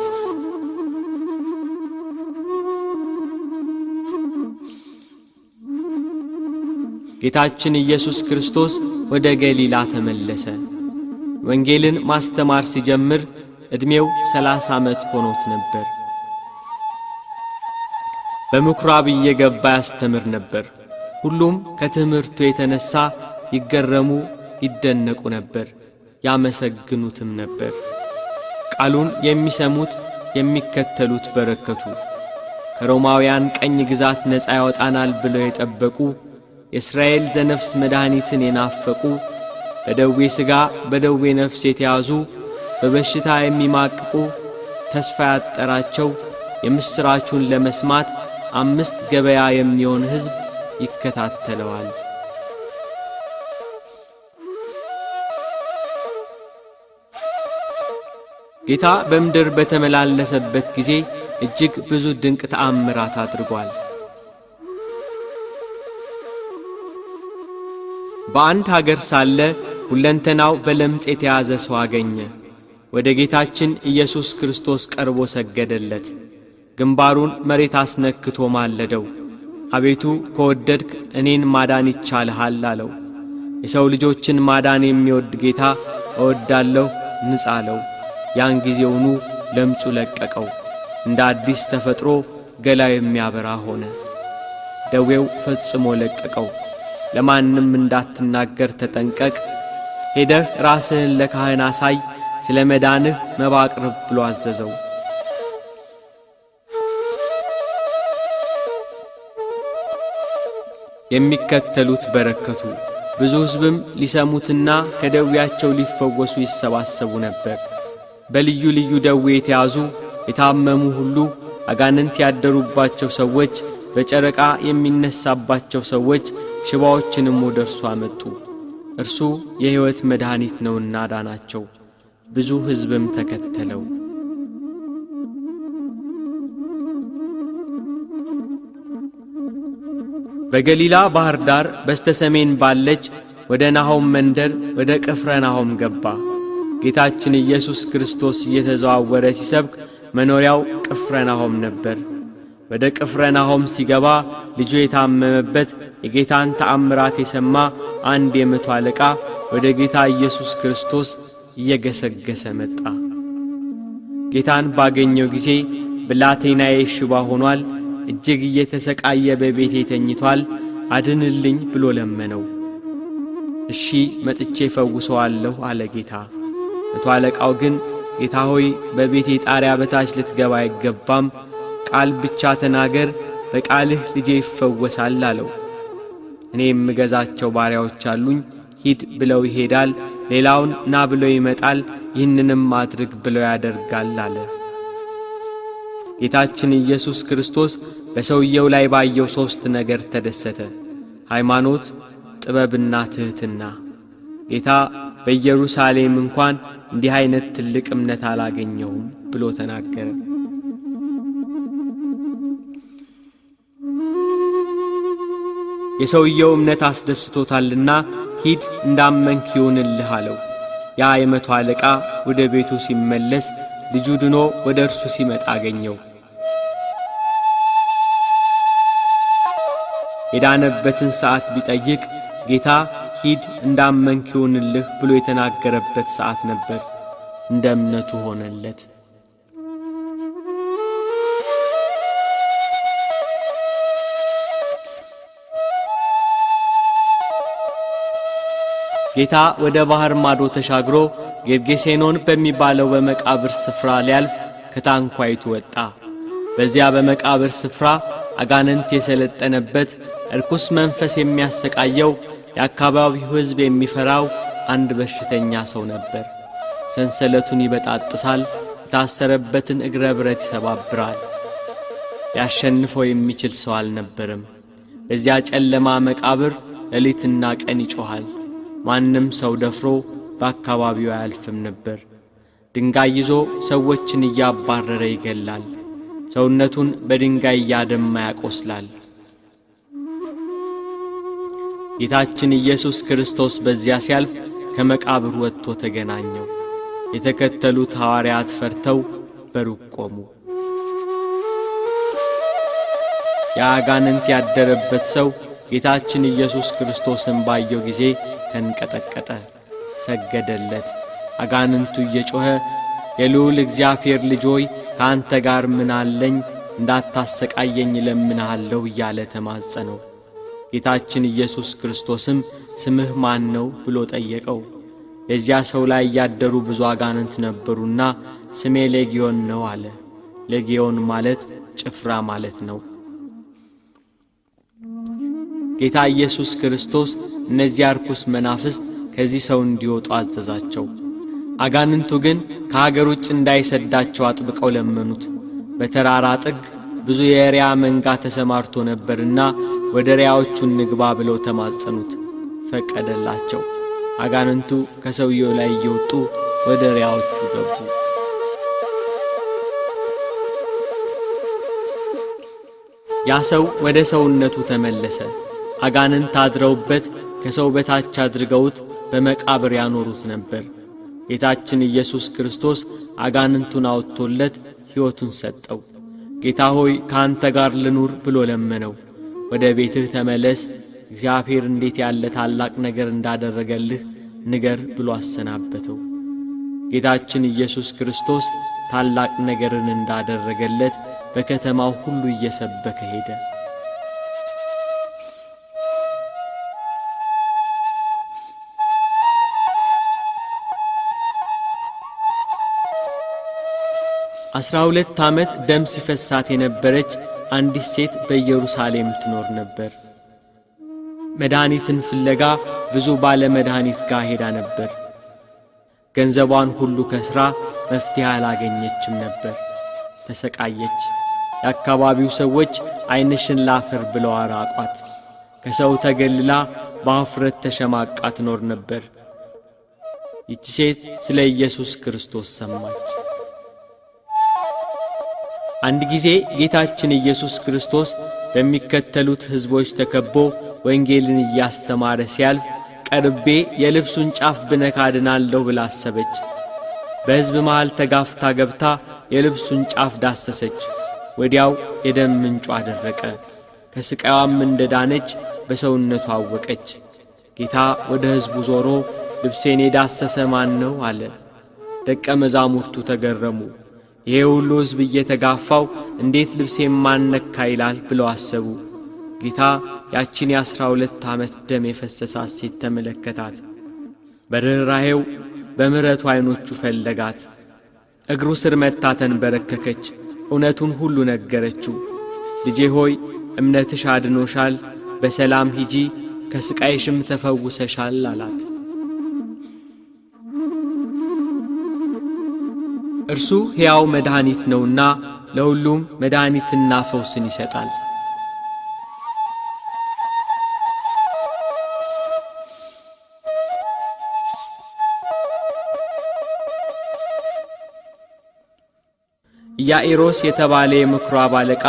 Speaker 1: ጌታችን ኢየሱስ ክርስቶስ ወደ ገሊላ ተመለሰ። ወንጌልን ማስተማር ሲጀምር ዕድሜው 30 ዓመት ሆኖት ነበር። በምኵራብ እየገባ ያስተምር ነበር። ሁሉም ከትምህርቱ የተነሳ ይገረሙ ይደነቁ ነበር፣ ያመሰግኑትም ነበር። ቃሉን የሚሰሙት የሚከተሉት በረከቱ። ከሮማውያን ቀኝ ግዛት ነፃ ያወጣናል ብለው የጠበቁ የእስራኤል ዘነፍስ መድኃኒትን የናፈቁ በደዌ ሥጋ በደዌ ነፍስ የተያዙ በበሽታ የሚማቅቁ ተስፋ ያጠራቸው የምስራቹን ለመስማት 5 ገበያ የሚሆን ሕዝብ ይከታተለዋል። ጌታ በምድር በተመላለሰበት ጊዜ እጅግ ብዙ ድንቅ ተአምራት አድርጓል። በአንድ ሀገር ሳለ ሁለንተናው በለምጽ የተያዘ ሰው አገኘ። ወደ ጌታችን ኢየሱስ ክርስቶስ ቀርቦ ሰገደለት። ግንባሩን መሬት አስነክቶ ማለደው። አቤቱ ከወደድክ እኔን ማዳን ይቻልሃል አለው። የሰው ልጆችን ማዳን የሚወድ ጌታ እወዳለሁ ንጻ አለው። ያን ጊዜውኑ ለምጹ ለቀቀው። እንደ አዲስ ተፈጥሮ ገላው የሚያበራ ሆነ። ደዌው ፈጽሞ ለቀቀው። ለማንም እንዳትናገር ተጠንቀቅ፣ ሄደህ ራስህን ለካህን አሳይ፣ ስለ መዳንህ መባ አቅርብ ብሎ አዘዘው። የሚከተሉት በረከቱ። ብዙ ሕዝብም ሊሰሙትና ከደዌያቸው ሊፈወሱ ይሰባሰቡ ነበር። በልዩ ልዩ ደዌ የተያዙ የታመሙ ሁሉ፣ አጋንንት ያደሩባቸው ሰዎች፣ በጨረቃ የሚነሳባቸው ሰዎች፣ ሽባዎችንም ወደ እርሱ አመጡ። እርሱ የሕይወት መድኃኒት ነውና ዳናቸው። ብዙ ሕዝብም ተከተለው። በገሊላ ባህር ዳር በስተሰሜን ባለች ወደ ናሆም መንደር ወደ ቅፍርናሆም ገባ። ጌታችን ኢየሱስ ክርስቶስ እየተዘዋወረ ሲሰብክ መኖሪያው ቅፍርናሆም ነበር። ወደ ቅፍርናሆም ሲገባ ልጁ የታመመበት የጌታን ተአምራት የሰማ አንድ የመቶ አለቃ ወደ ጌታ ኢየሱስ ክርስቶስ እየገሰገሰ መጣ። ጌታን ባገኘው ጊዜ ብላቴናዬ ሽባ ሆኗል፣ እጅግ እየተሰቃየ በቤቴ ተኝቷል፣ አድንልኝ ብሎ ለመነው። እሺ መጥቼ ፈውሰዋለሁ አለ ጌታ። መቶ አለቃው ግን ጌታ ሆይ በቤቴ ጣሪያ በታች ልትገባ አይገባም፣ ቃል ብቻ ተናገር፣ በቃልህ ልጄ ይፈወሳል አለው። እኔ የምገዛቸው ባሪያዎች አሉኝ፣ ሂድ ብለው ይሄዳል፣ ሌላውን ና ብለው ይመጣል፣ ይህንንም አድርግ ብለው ያደርጋል አለ። ጌታችን ኢየሱስ ክርስቶስ በሰውየው ላይ ባየው 3 ነገር ተደሰተ፤ ሃይማኖት፣ ጥበብና ትሕትና። ጌታ በኢየሩሳሌም እንኳን እንዲህ አይነት ትልቅ እምነት አላገኘውም ብሎ ተናገረ። የሰውየው እምነት አስደስቶታልና ሂድ እንዳመንክ ይሁንልህ አለው። ያ የመቶ አለቃ ወደ ቤቱ ሲመለስ ልጁ ድኖ ወደ እርሱ ሲመጣ አገኘው። የዳነበትን ሰዓት ቢጠይቅ ጌታ ሂድ እንዳመንክ ይሁንልህ ብሎ የተናገረበት ሰዓት ነበር። እንደ እምነቱ ሆነለት። ጌታ ወደ ባህር ማዶ ተሻግሮ ጌርጌሴኖን በሚባለው በመቃብር ስፍራ ሊያልፍ ከታንኳይቱ ወጣ። በዚያ በመቃብር ስፍራ አጋንንት የሰለጠነበት እርኩስ መንፈስ የሚያሰቃየው የአካባቢው ሕዝብ የሚፈራው አንድ በሽተኛ ሰው ነበር። ሰንሰለቱን ይበጣጥሳል፣ የታሰረበትን እግረ ብረት ይሰባብራል። ሊያሸንፈው የሚችል ሰው አልነበረም። በዚያ ጨለማ መቃብር ሌሊትና ቀን ይጮኻል። ማንም ሰው ደፍሮ በአካባቢው አያልፍም ነበር። ድንጋይ ይዞ ሰዎችን እያባረረ ይገላል። ሰውነቱን በድንጋይ እያደማ ያቆስላል። ጌታችን ኢየሱስ ክርስቶስ በዚያ ሲያልፍ ከመቃብር ወጥቶ ተገናኘው። የተከተሉት ሐዋርያት ፈርተው በሩቅ ቆሙ። የአጋንንት ያደረበት ሰው ጌታችን ኢየሱስ ክርስቶስን ባየው ጊዜ ተንቀጠቀጠ፣ ሰገደለት። አጋንንቱ እየጮኸ የልዑል እግዚአብሔር ልጅ ሆይ ከአንተ ጋር ምን አለኝ? እንዳታሰቃየኝ እለምንሃለሁ እያለ ተማጸነው። ጌታችን ኢየሱስ ክርስቶስም ስምህ ማን ነው ብሎ ጠየቀው። ለዚያ ሰው ላይ ያደሩ ብዙ አጋንንት ነበሩና ስሜ ሌጊዮን ነው አለ። ሌጊዮን ማለት ጭፍራ ማለት ነው። ጌታ ኢየሱስ ክርስቶስ እነዚያ ርኩስ መናፍስት ከዚህ ሰው እንዲወጡ አዘዛቸው። አጋንንቱ ግን ከሀገር ውጭ እንዳይሰዳቸው አጥብቀው ለመኑት። በተራራ ጥግ ብዙ የሪያ መንጋ ተሰማርቶ ነበርና ወደ ሪያዎቹ እንግባ ብለው ተማጸኑት። ፈቀደላቸው። አጋንንቱ ከሰውየው ላይ እየወጡ ወደ ሪያዎቹ ገቡ። ያ ሰው ወደ ሰውነቱ ተመለሰ። አጋንንት አድረውበት ከሰው በታች አድርገውት በመቃብር ያኖሩት ነበር። ጌታችን ኢየሱስ ክርስቶስ አጋንንቱን አውጥቶለት ሕይወቱን ሰጠው። ጌታ ሆይ ካንተ ጋር ልኑር ብሎ ለመነው። ወደ ቤትህ ተመለስ፣ እግዚአብሔር እንዴት ያለ ታላቅ ነገር እንዳደረገልህ ንገር ብሎ አሰናበተው። ጌታችን ኢየሱስ ክርስቶስ ታላቅ ነገርን እንዳደረገለት በከተማው ሁሉ እየሰበከ ሄደ። አስራ 12 ዓመት ደም ሲፈሳት የነበረች አንዲት ሴት በኢየሩሳሌም ትኖር ነበር። መድኃኒትን ፍለጋ ብዙ ባለ መድኃኒት ጋር ሄዳ ነበር። ገንዘቧን ሁሉ ከስራ መፍትሄ አላገኘችም ነበር። ተሰቃየች። የአካባቢው ሰዎች ዓይንሽን ላፈር ብለው አራቋት። ከሰው ተገልላ በአፍረት ተሸማቃ ትኖር ነበር። ይህች ሴት ስለ ኢየሱስ ክርስቶስ ሰማች። አንድ ጊዜ ጌታችን ኢየሱስ ክርስቶስ በሚከተሉት ሕዝቦች ተከቦ ወንጌልን እያስተማረ ሲያልፍ ቀርቤ የልብሱን ጫፍ ብነካ ድናለሁ ብላ አሰበች። በሕዝብ መሃል ተጋፍታ ገብታ የልብሱን ጫፍ ዳሰሰች። ወዲያው የደም ምንጯ ደረቀ። ከስቃዩም እንደዳነች በሰውነቷ አወቀች። ጌታ ወደ ሕዝቡ ዞሮ ልብሴን የዳሰሰ ማን ነው አለ። ደቀ መዛሙርቱ ተገረሙ። ይሄ ሁሉ ሕዝብ እየተጋፋው እንዴት ልብሴን ማን ነካ ይላል ብለው አሰቡ። ጌታ ያችን የ12 ዓመት ደም የፈሰሳት ሴት ተመለከታት። በርኅራኄው በምሕረቱ ዓይኖቹ ፈለጋት። እግሩ ስር መታ ተንበረከከች። እውነቱን ሁሉ ነገረችው። ልጄ ሆይ እምነትሽ አድኖሻል፣ በሰላም ሂጂ፣ ከስቃይሽም ተፈውሰሻል አላት። እርሱ ሕያው መድኃኒት ነውና ለሁሉም መድኃኒትና ፈውስን ይሰጣል። ኢያኢሮስ የተባለ የምኵራብ አለቃ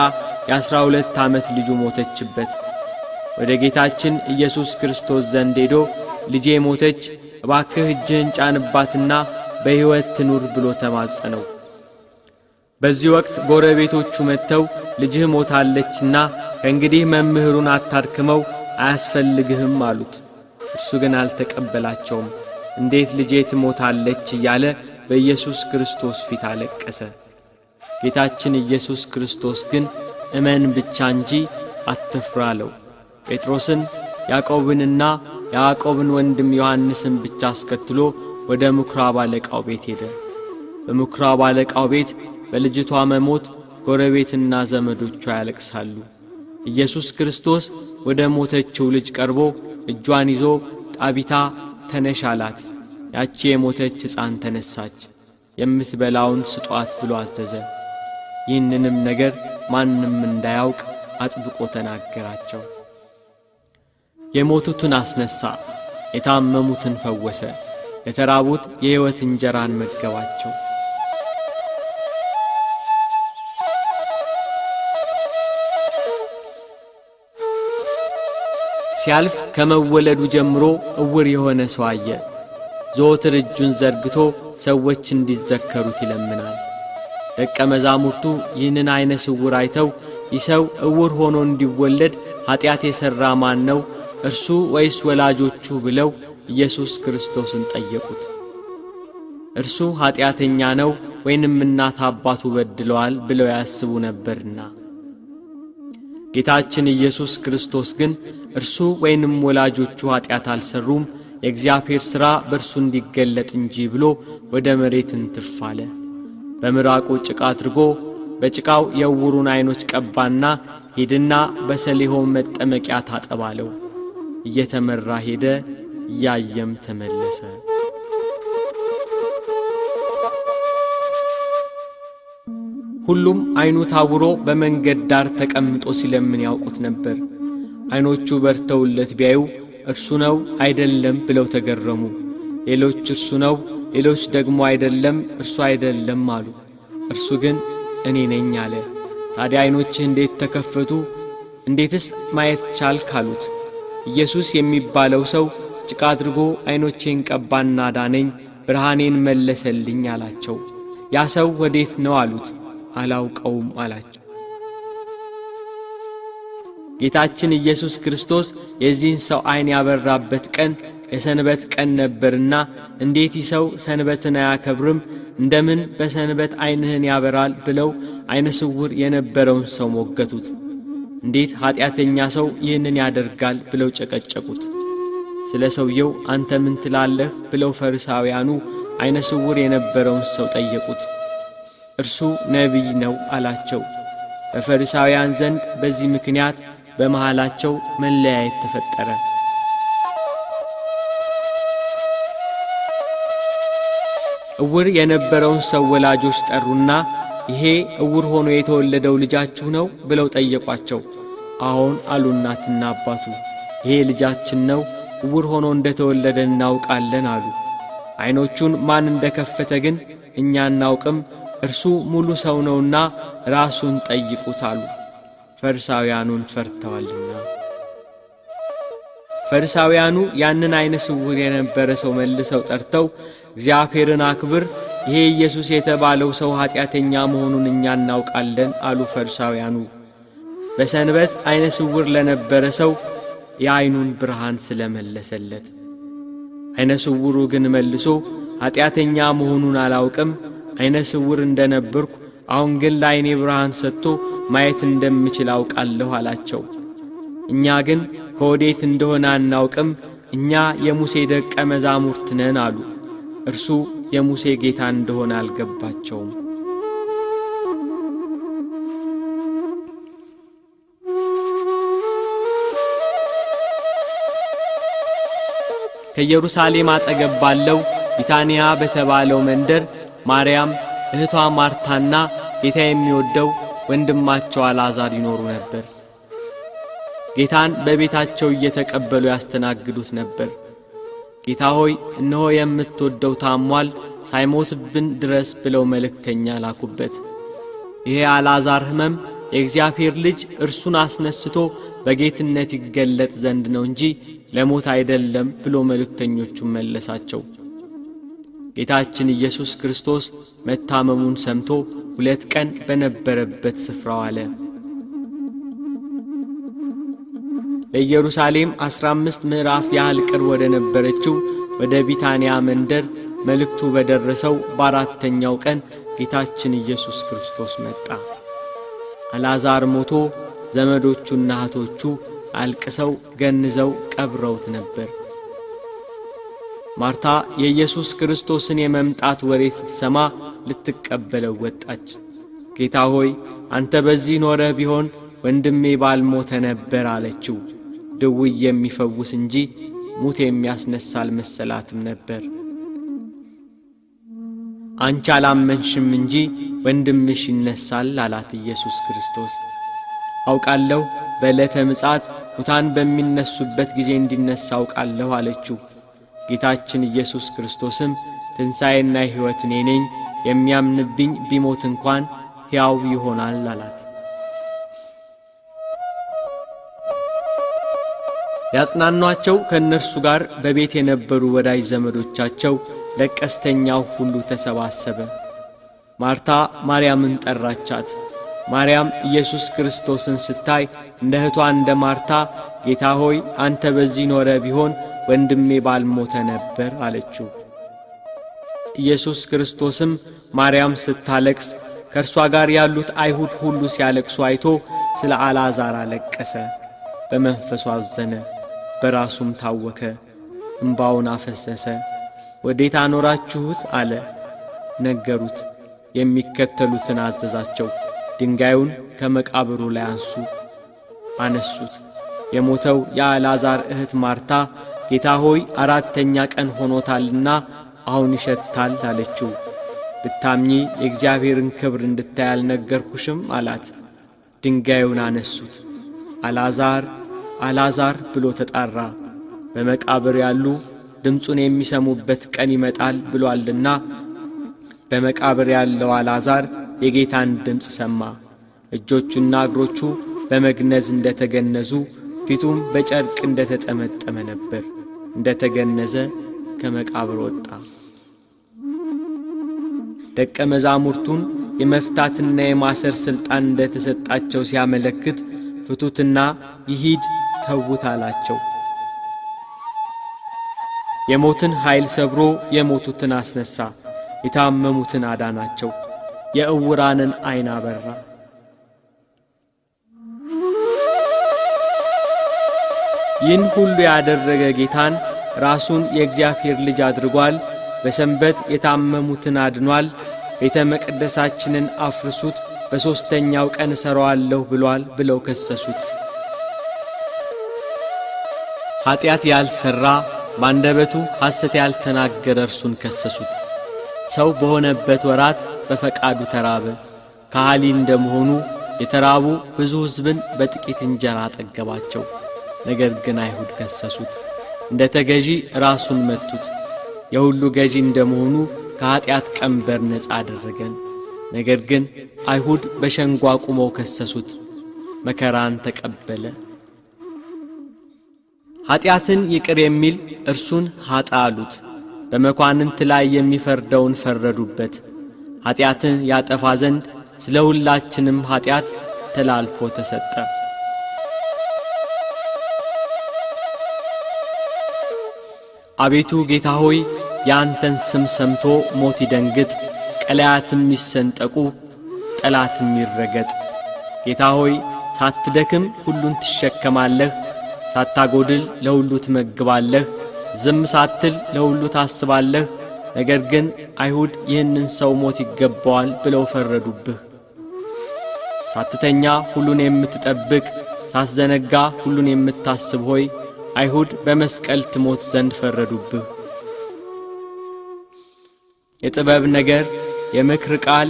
Speaker 1: የ12 ዓመት ልጁ ሞተችበት። ወደ ጌታችን ኢየሱስ ክርስቶስ ዘንድ ሄዶ ልጄ ሞተች፣ እባክህ እጅህን ጫንባትና በሕይወት ትኑር ብሎ ተማጸነው። በዚህ ወቅት ጎረቤቶቹ መጥተው ልጅህ ሞታለችና ከእንግዲህ መምህሩን አታድክመው አያስፈልግህም አሉት። እርሱ ግን አልተቀበላቸውም። እንዴት ልጄ ትሞታለች እያለ በኢየሱስ ክርስቶስ ፊት አለቀሰ። ጌታችን ኢየሱስ ክርስቶስ ግን እመን ብቻ እንጂ አትፍራ አለው። ጴጥሮስን ያዕቆብንና የያዕቆብን ወንድም ዮሐንስን ብቻ አስከትሎ ወደ ምኵራብ አለቃው ቤት ሄደ። በምኵራብ አለቃው ቤት በልጅቷ መሞት ጎረቤትና ዘመዶቿ ያለቅሳሉ። ኢየሱስ ክርስቶስ ወደ ሞተችው ልጅ ቀርቦ እጇን ይዞ ጣቢታ ተነሽ አላት። ያቺ የሞተች ሕፃን ተነሳች። የምትበላውን ስጧት ብሎ አዘዘ። ይህንንም ነገር ማንም እንዳያውቅ አጥብቆ ተናገራቸው። የሞቱትን አስነሳ፣ የታመሙትን ፈወሰ፣ ለተራቡት የሕይወት እንጀራን መገባቸው። ሲያልፍ ከመወለዱ ጀምሮ እውር የሆነ ሰው አየ። ዘወትር እጁን ዘርግቶ ሰዎች እንዲዘከሩት ይለምናል። ደቀ መዛሙርቱ ይህንን አይነ ስውር አይተው ይህ ሰው እውር ሆኖ እንዲወለድ ኀጢአት የሠራ ማን ነው? እርሱ ወይስ ወላጆቹ ብለው ኢየሱስ ክርስቶስን ጠየቁት። እርሱ ኀጢአተኛ ነው ወይንም እናት አባቱ በድለዋል ብለው ያስቡ ነበርና። ጌታችን ኢየሱስ ክርስቶስ ግን እርሱ ወይንም ወላጆቹ ኀጢአት አልሰሩም፣ የእግዚአብሔር ሥራ በእርሱ እንዲገለጥ እንጂ ብሎ ወደ መሬት እንትፍ አለ። በምራቁ ጭቃ አድርጎ በጭቃው የዕውሩን ዓይኖች ቀባና ሂድና በሰሊሆም መጠመቂያ ታጠባለው። እየተመራ ሄደ፣ እያየም ተመለሰ። ሁሉም ዓይኑ ታውሮ በመንገድ ዳር ተቀምጦ ሲለምን ያውቁት ነበር። ዓይኖቹ በርተውለት ቢያዩ እርሱ ነው አይደለም ብለው ተገረሙ። ሌሎች እርሱ ነው፣ ሌሎች ደግሞ አይደለም እርሱ አይደለም አሉ። እርሱ ግን እኔ ነኝ አለ። ታዲያ ዓይኖችህ እንዴት ተከፈቱ? እንዴትስ ማየት ቻልክ? አሉት። ኢየሱስ የሚባለው ሰው ጭቃ አድርጎ ዓይኖቼን ቀባና ዳነኝ፣ ብርሃኔን መለሰልኝ አላቸው። ያ ሰው ወዴት ነው አሉት። አላውቀውም አላቸው። ጌታችን ኢየሱስ ክርስቶስ የዚህን ሰው ዓይን ያበራበት ቀን የሰንበት ቀን ነበርና እንዴት ይሰው ሰንበትን አያከብርም? እንደምን በሰንበት ዓይንህን ያበራል? ብለው ዓይነ ስውር የነበረውን ሰው ሞገቱት። እንዴት ኀጢአተኛ ሰው ይህንን ያደርጋል? ብለው ጨቀጨቁት። ስለ ሰውየው አንተ ምን ትላለህ? ብለው ፈሪሳውያኑ ዓይነ ስውር የነበረውን ሰው ጠየቁት። እርሱ ነቢይ ነው አላቸው። በፈሪሳውያን ዘንድ በዚህ ምክንያት በመሃላቸው መለያየት ተፈጠረ። ዕውር የነበረውን ሰው ወላጆች ጠሩና ይሄ ዕውር ሆኖ የተወለደው ልጃችሁ ነው? ብለው ጠየቋቸው። አዎን አሉ እናትና አባቱ። ይሄ ልጃችን ነው፣ ዕውር ሆኖ እንደተወለደ እናውቃለን አሉ። ዓይኖቹን ማን እንደከፈተ ግን እኛ እናውቅም፣ እርሱ ሙሉ ሰው ነውና ራሱን ጠይቁት አሉ። ፈሪሳውያኑን ፈርተዋልና። ፈሪሳውያኑ ያንን ዓይነ ስውር የነበረ ሰው መልሰው ጠርተው እግዚአብሔርን አክብር፣ ይሄ ኢየሱስ የተባለው ሰው ኀጢአተኛ መሆኑን እኛ እናውቃለን አሉ። ፈሪሳውያኑ በሰንበት ዓይነ ስውር ለነበረ ሰው የዓይኑን ብርሃን ስለመለሰለት። ዓይነ ስውሩ ግን መልሶ ኀጢአተኛ መሆኑን አላውቅም፣ ዓይነ ስውር እንደነበርኩ አሁን ግን ለዓይኔ ብርሃን ሰጥቶ ማየት እንደምችል አውቃለሁ አላቸው። እኛ ግን ከወዴት እንደሆነ አናውቅም፣ እኛ የሙሴ ደቀ መዛሙርት ነን አሉ። እርሱ የሙሴ ጌታ እንደሆነ አልገባቸውም። ከኢየሩሳሌም አጠገብ ባለው ቢታንያ በተባለው መንደር ማርያም፣ እህቷ ማርታና ጌታ የሚወደው ወንድማቸው አልዓዛር ይኖሩ ነበር። ጌታን በቤታቸው እየተቀበሉ ያስተናግዱት ነበር። ጌታ ሆይ እነሆ የምትወደው ታሟል፣ ሳይሞትብን ድረስ ብለው መልእክተኛ ላኩበት። ይሄ አልዓዛር ሕመም የእግዚአብሔር ልጅ እርሱን አስነስቶ በጌትነት ይገለጥ ዘንድ ነው እንጂ ለሞት አይደለም ብሎ መልእክተኞቹን መለሳቸው። ጌታችን ኢየሱስ ክርስቶስ መታመሙን ሰምቶ 2 ቀን በነበረበት ስፍራው አለ። ለኢየሩሳሌም 15 ምዕራፍ ያህል ቅርብ ወደ ነበረችው ወደ ቢታንያ መንደር መልእክቱ በደረሰው በ4ኛው ቀን ጌታችን ኢየሱስ ክርስቶስ መጣ። አልዓዛር ሞቶ ዘመዶቹና እህቶቹ አልቅሰው ገንዘው ቀብረውት ነበር። ማርታ የኢየሱስ ክርስቶስን የመምጣት ወሬ ስትሰማ ልትቀበለው ወጣች። ጌታ ሆይ አንተ በዚህ ኖረህ ቢሆን ወንድሜ ባልሞተ ነበር አለችው። ድውይ የሚፈውስ እንጂ ሙት የሚያስነሳ አልመሰላትም ነበር። አንቺ አላመንሽም እንጂ ወንድምሽ ይነሳል አላት ኢየሱስ ክርስቶስ። አውቃለሁ በዕለተ ምጽአት ሙታን በሚነሱበት ጊዜ እንዲነሳ አውቃለሁ አለችው። ጌታችን ኢየሱስ ክርስቶስም ትንሣኤና ሕይወት እኔ ነኝ፣ የሚያምንብኝ ቢሞት እንኳን ሕያው ይሆናል አላት። ያጽናኗቸው ከእነርሱ ጋር በቤት የነበሩ ወዳጅ ዘመዶቻቸው ለቀስተኛው ሁሉ ተሰባሰበ። ማርታ ማርያምን ጠራቻት። ማርያም ኢየሱስ ክርስቶስን ስታይ እንደ እህቷ እንደ ማርታ ጌታ ሆይ አንተ በዚህ ኖረ ቢሆን ወንድሜ ባልሞተ ነበር አለችው። ኢየሱስ ክርስቶስም ማርያም ስታለቅስ ከእርሷ ጋር ያሉት አይሁድ ሁሉ ሲያለቅሱ አይቶ ስለ አልዓዛር አለቀሰ። በመንፈሱ አዘነ፣ በራሱም ታወከ፣ እምባውን አፈሰሰ። ወዴት አኖራችሁት አለ። ነገሩት። የሚከተሉትን አዘዛቸው። ድንጋዩን ከመቃብሩ ላይ አነሱት። የሞተው የአልዓዛር እህት ማርታ ጌታ ሆይ 4ኛ ቀን ሆኖታልና አሁን ይሸታል አለችው። ብታምኚ የእግዚአብሔርን ክብር እንድታይ አልነገርኩሽም አላት። ድንጋዩን አነሱት። አልዓዛር አልዓዛር ብሎ ተጣራ። በመቃብር ያሉ ድምፁን የሚሰሙበት ቀን ይመጣል ብሏልና። በመቃብር ያለው አልዓዛር የጌታን ድምፅ ሰማ። እጆቹና እግሮቹ በመግነዝ እንደተገነዙ፣ ፊቱም በጨርቅ እንደተጠመጠመ ነበር። እንደተገነዘ ከመቃብር ወጣ። ደቀ መዛሙርቱን የመፍታትና የማሰር ሥልጣን እንደተሰጣቸው ሲያመለክት ፍቱትና ይሂድ ተዉት አላቸው። የሞትን ኃይል ሰብሮ የሞቱትን አስነሣ፣ የታመሙትን አዳናቸው፣ የዕውራንን ዓይን አበራ። ይህን ሁሉ ያደረገ ጌታን ራሱን የእግዚአብሔር ልጅ አድርጓል። በሰንበት የታመሙትን አድኗል። ቤተ መቅደሳችንን አፍርሱት፣ በሦስተኛው ቀን እሠራዋለሁ ብሏል ብለው ከሰሱት። ኀጢአት ያልሠራ ባንደበቱ ሐሰት ያልተናገረ እርሱን ከሰሱት። ሰው በሆነበት ወራት በፈቃዱ ተራበ። ከሃሊ እንደመሆኑ የተራቡ ብዙ ሕዝብን በጥቂት እንጀራ አጠገባቸው። ነገር ግን አይሁድ ከሰሱት። እንደ ተገዢ ራሱን መቱት። የሁሉ ገዢ እንደመሆኑ ከኀጢአት ቀንበር ነፃ አደረገን። ነገር ግን አይሁድ በሸንጎ አቁመው ከሰሱት። መከራን ተቀበለ። ኀጢአትን ይቅር የሚል እርሱን ኀጥእ አሉት። በመኳንንት ላይ የሚፈርደውን ፈረዱበት። ኀጢአትን ያጠፋ ዘንድ ስለ ሁላችንም ኀጢአት ተላልፎ ተሰጠ። አቤቱ ጌታ ሆይ የአንተን ስም ሰምቶ ሞት ይደንግጥ፣ ቀላያትም ይሰንጠቁ፣ ጠላትም ይረገጥ። ጌታ ሆይ ሳትደክም ሁሉን ትሸከማለህ፣ ሳታጎድል ለሁሉ ትመግባለህ፣ ዝም ሳትል ለሁሉ ታስባለህ። ነገር ግን አይሁድ ይህንን ሰው ሞት ይገባዋል ብለው ፈረዱብህ። ሳትተኛ ሁሉን የምትጠብቅ፣ ሳትዘነጋ ሁሉን የምታስብ ሆይ አይሁድ በመስቀል ትሞት ዘንድ ፈረዱብህ። የጥበብ ነገር፣ የምክር ቃል፣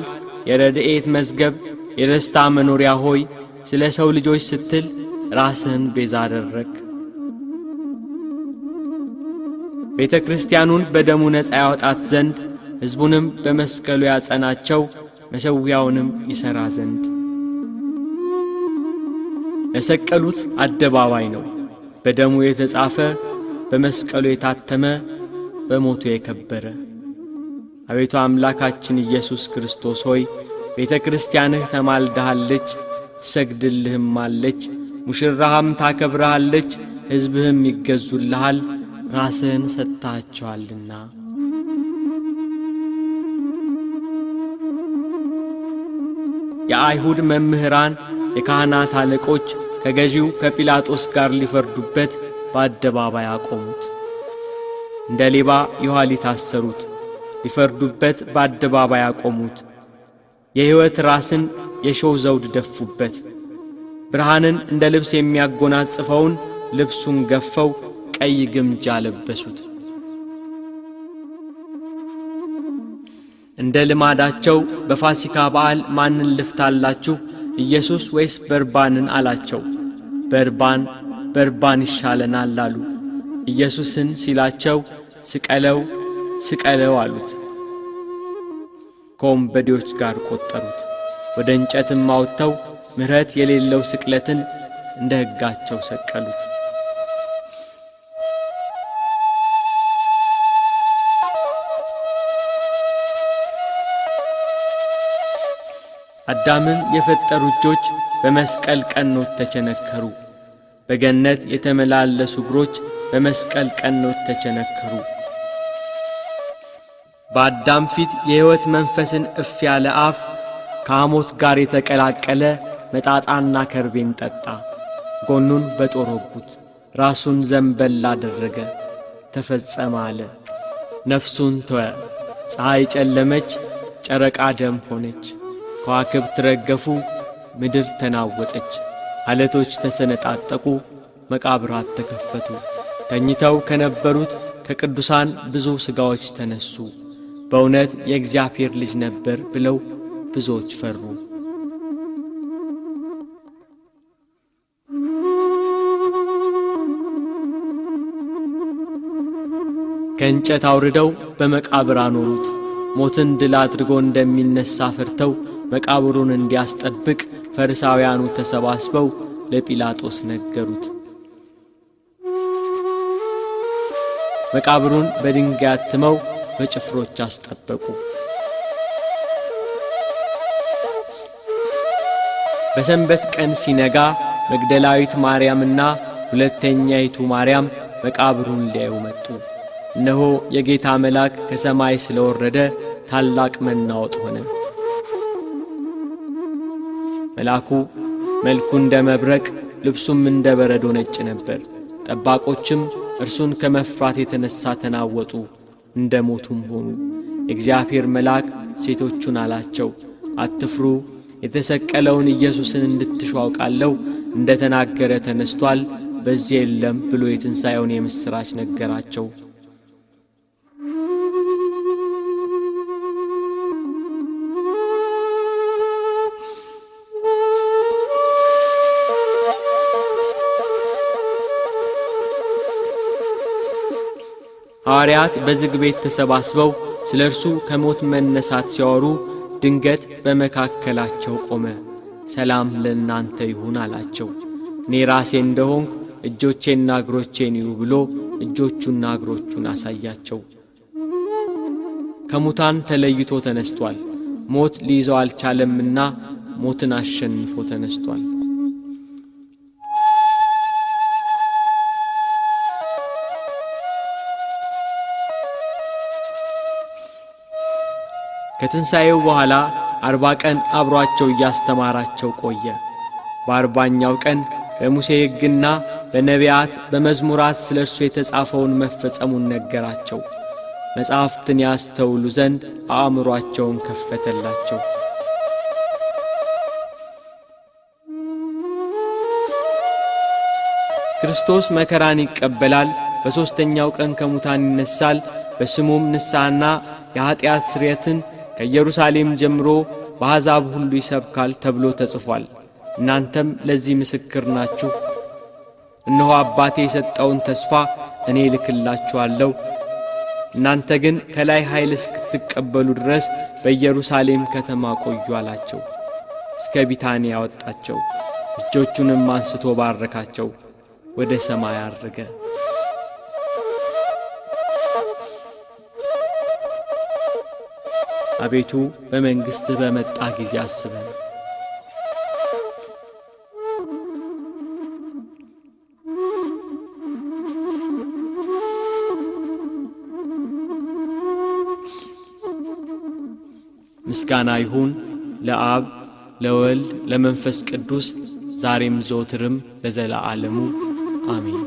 Speaker 1: የረድኤት መዝገብ፣ የደስታ መኖሪያ ሆይ ስለ ሰው ልጆች ስትል ራስህን ቤዛ አደረግ። ቤተ ክርስቲያኑን በደሙ ነፃ ያወጣት ዘንድ ሕዝቡንም በመስቀሉ ያጸናቸው፣ መሠዊያውንም ይሠራ ዘንድ። ለሰቀሉት አደባባይ ነው። በደሙ የተጻፈ፣ በመስቀሉ የታተመ፣ በሞቱ የከበረ። አቤቱ አምላካችን ኢየሱስ ክርስቶስ ሆይ ቤተ ክርስቲያንህ ተማልዳሃለች፣ ትሰግድልህማለች፣ ሙሽራህም ታከብረሃለች፣ ሕዝብህም ይገዙልሃል፣ ራስህን ሰጥታቸዋልና። የአይሁድ መምህራን የካህናት አለቆች ከገዢው ከጲላጦስ ጋር ሊፈርዱበት በአደባባይ አቆሙት። እንደ ሌባ የኋሊት አሰሩት። ሊፈርዱበት በአደባባይ አቆሙት። የሕይወት ራስን የሾህ ዘውድ ደፉበት። ብርሃንን እንደ ልብስ የሚያጎናጽፈውን ልብሱን ገፈው ቀይ ግምጃ ለበሱት። እንደ ልማዳቸው በፋሲካ በዓል ማንን ልፍታላችሁ? ኢየሱስ ወይስ በርባንን አላቸው። በርባን ይሻለናል አሉ። ኢየሱስን ሲላቸው ስቀለው ስቀለው አሉት። ከወንበዴዎች ጋር ቆጠሩት። ወደ እንጨትም አውጥተው ምሕረት የሌለው ስቅለትን እንደ ሕጋቸው ሰቀሉት። አዳምን የፈጠሩ እጆች በመስቀል ቀኖት ተቸነከሩ። በገነት የተመላለሱ እግሮች በመስቀል ቀኖት ተቸነከሩ። በአዳም ፊት የሕይወት መንፈስን እፍ ያለ አፍ ከሐሞት ጋር የተቀላቀለ መጣጣና ከርቤን ጠጣ። ጎኑን በጦር ወጉት፣ ራሱን ዘንበል አደረገ። ተፈጸመ አለ። ነፍሱን ተወ። ፀሐይ ጨለመች፣ ጨረቃ ደም ሆነች። ከዋክብት ረገፉ፣ ምድር ተናወጠች። አለቶች ተሰነጣጠቁ፣ መቃብራት ተከፈቱ። ተኝተው ከነበሩት ከቅዱሳን ብዙ ሥጋዎች ተነሱ። በእውነት የእግዚአብሔር ልጅ ነበር ብለው ብዙዎች ፈሩ። ከእንጨት አውርደው በመቃብር አኖሩት። ሞትን ድል አድርጎ እንደሚነሳ ፈርተው መቃብሩን እንዲያስጠብቅ ፈሪሳውያኑ ተሰባስበው ለጲላጦስ ነገሩት። መቃብሩን በድንጋይ አትመው በጭፍሮች አስጠበቁ። በሰንበት ቀን ሲነጋ መግደላዊት ማርያምና ሁለተኛይቱ ማርያም መቃብሩን ሊያዩ መጡ። እነሆ የጌታ መልአክ ከሰማይ ስለወረደ ታላቅ መናወጥ ሆነ። መልአኩ መልኩ እንደ መብረቅ ልብሱም እንደ በረዶ ነጭ ነበር። ጠባቆችም እርሱን ከመፍራት የተነሳ ተናወጡ፣ እንደ ሞቱም ሆኑ። የእግዚአብሔር መልአክ ሴቶቹን አላቸው፣ አትፍሩ፣ የተሰቀለውን ኢየሱስን እንድትሹ አውቃለሁ። እንደ ተናገረ ተነስቷል፣ በዚህ የለም ብሎ የትንሣኤውን የምሥራች ነገራቸው። ሐዋርያት በዝግ ቤት ተሰባስበው ስለ እርሱ ከሞት መነሳት ሲያወሩ ድንገት በመካከላቸው ቆመ። ሰላም ለእናንተ ይሁን አላቸው። እኔ ራሴ እንደሆንኩ እጆቼና እግሮቼን እዩ ብሎ እጆቹና እግሮቹን አሳያቸው። ከሙታን ተለይቶ ተነስቷል። ሞት ሊይዘው አልቻለምና ሞትን አሸንፎ ተነስቷል። ከትንሣኤው በኋላ 40 ቀን አብሮአቸው እያስተማራቸው ቆየ። በ40ኛው ቀን በሙሴ ሕግና በነቢያት በመዝሙራት ስለ እርሱ የተጻፈውን መፈጸሙን ነገራቸው። መጻሕፍትን ያስተውሉ ዘንድ አእምሮአቸውን ከፈተላቸው። ክርስቶስ መከራን ይቀበላል፣ በሦስተኛው ቀን ከሙታን ይነሳል፣ በስሙም ንስሐና የኀጢአት ስርየትን ከኢየሩሳሌም ጀምሮ በአሕዛብ ሁሉ ይሰብካል ተብሎ ተጽፏል። እናንተም ለዚህ ምስክር ናችሁ። እነሆ አባቴ የሰጠውን ተስፋ እኔ ልክላችኋለሁ። እናንተ ግን ከላይ ኃይል እስክትቀበሉ ድረስ በኢየሩሳሌም ከተማ ቆዩ አላቸው። እስከ ቢታንያ ያወጣቸው፣ እጆቹንም አንስቶ ባረካቸው፣ ወደ ሰማይ አረገ። አቤቱ በመንግሥትህ በመጣ ጊዜ አስበን። ምስጋና ይሁን ለአብ ለወልድ ለመንፈስ ቅዱስ ዛሬም ዘወትርም ለዘለዓለሙ አሜን።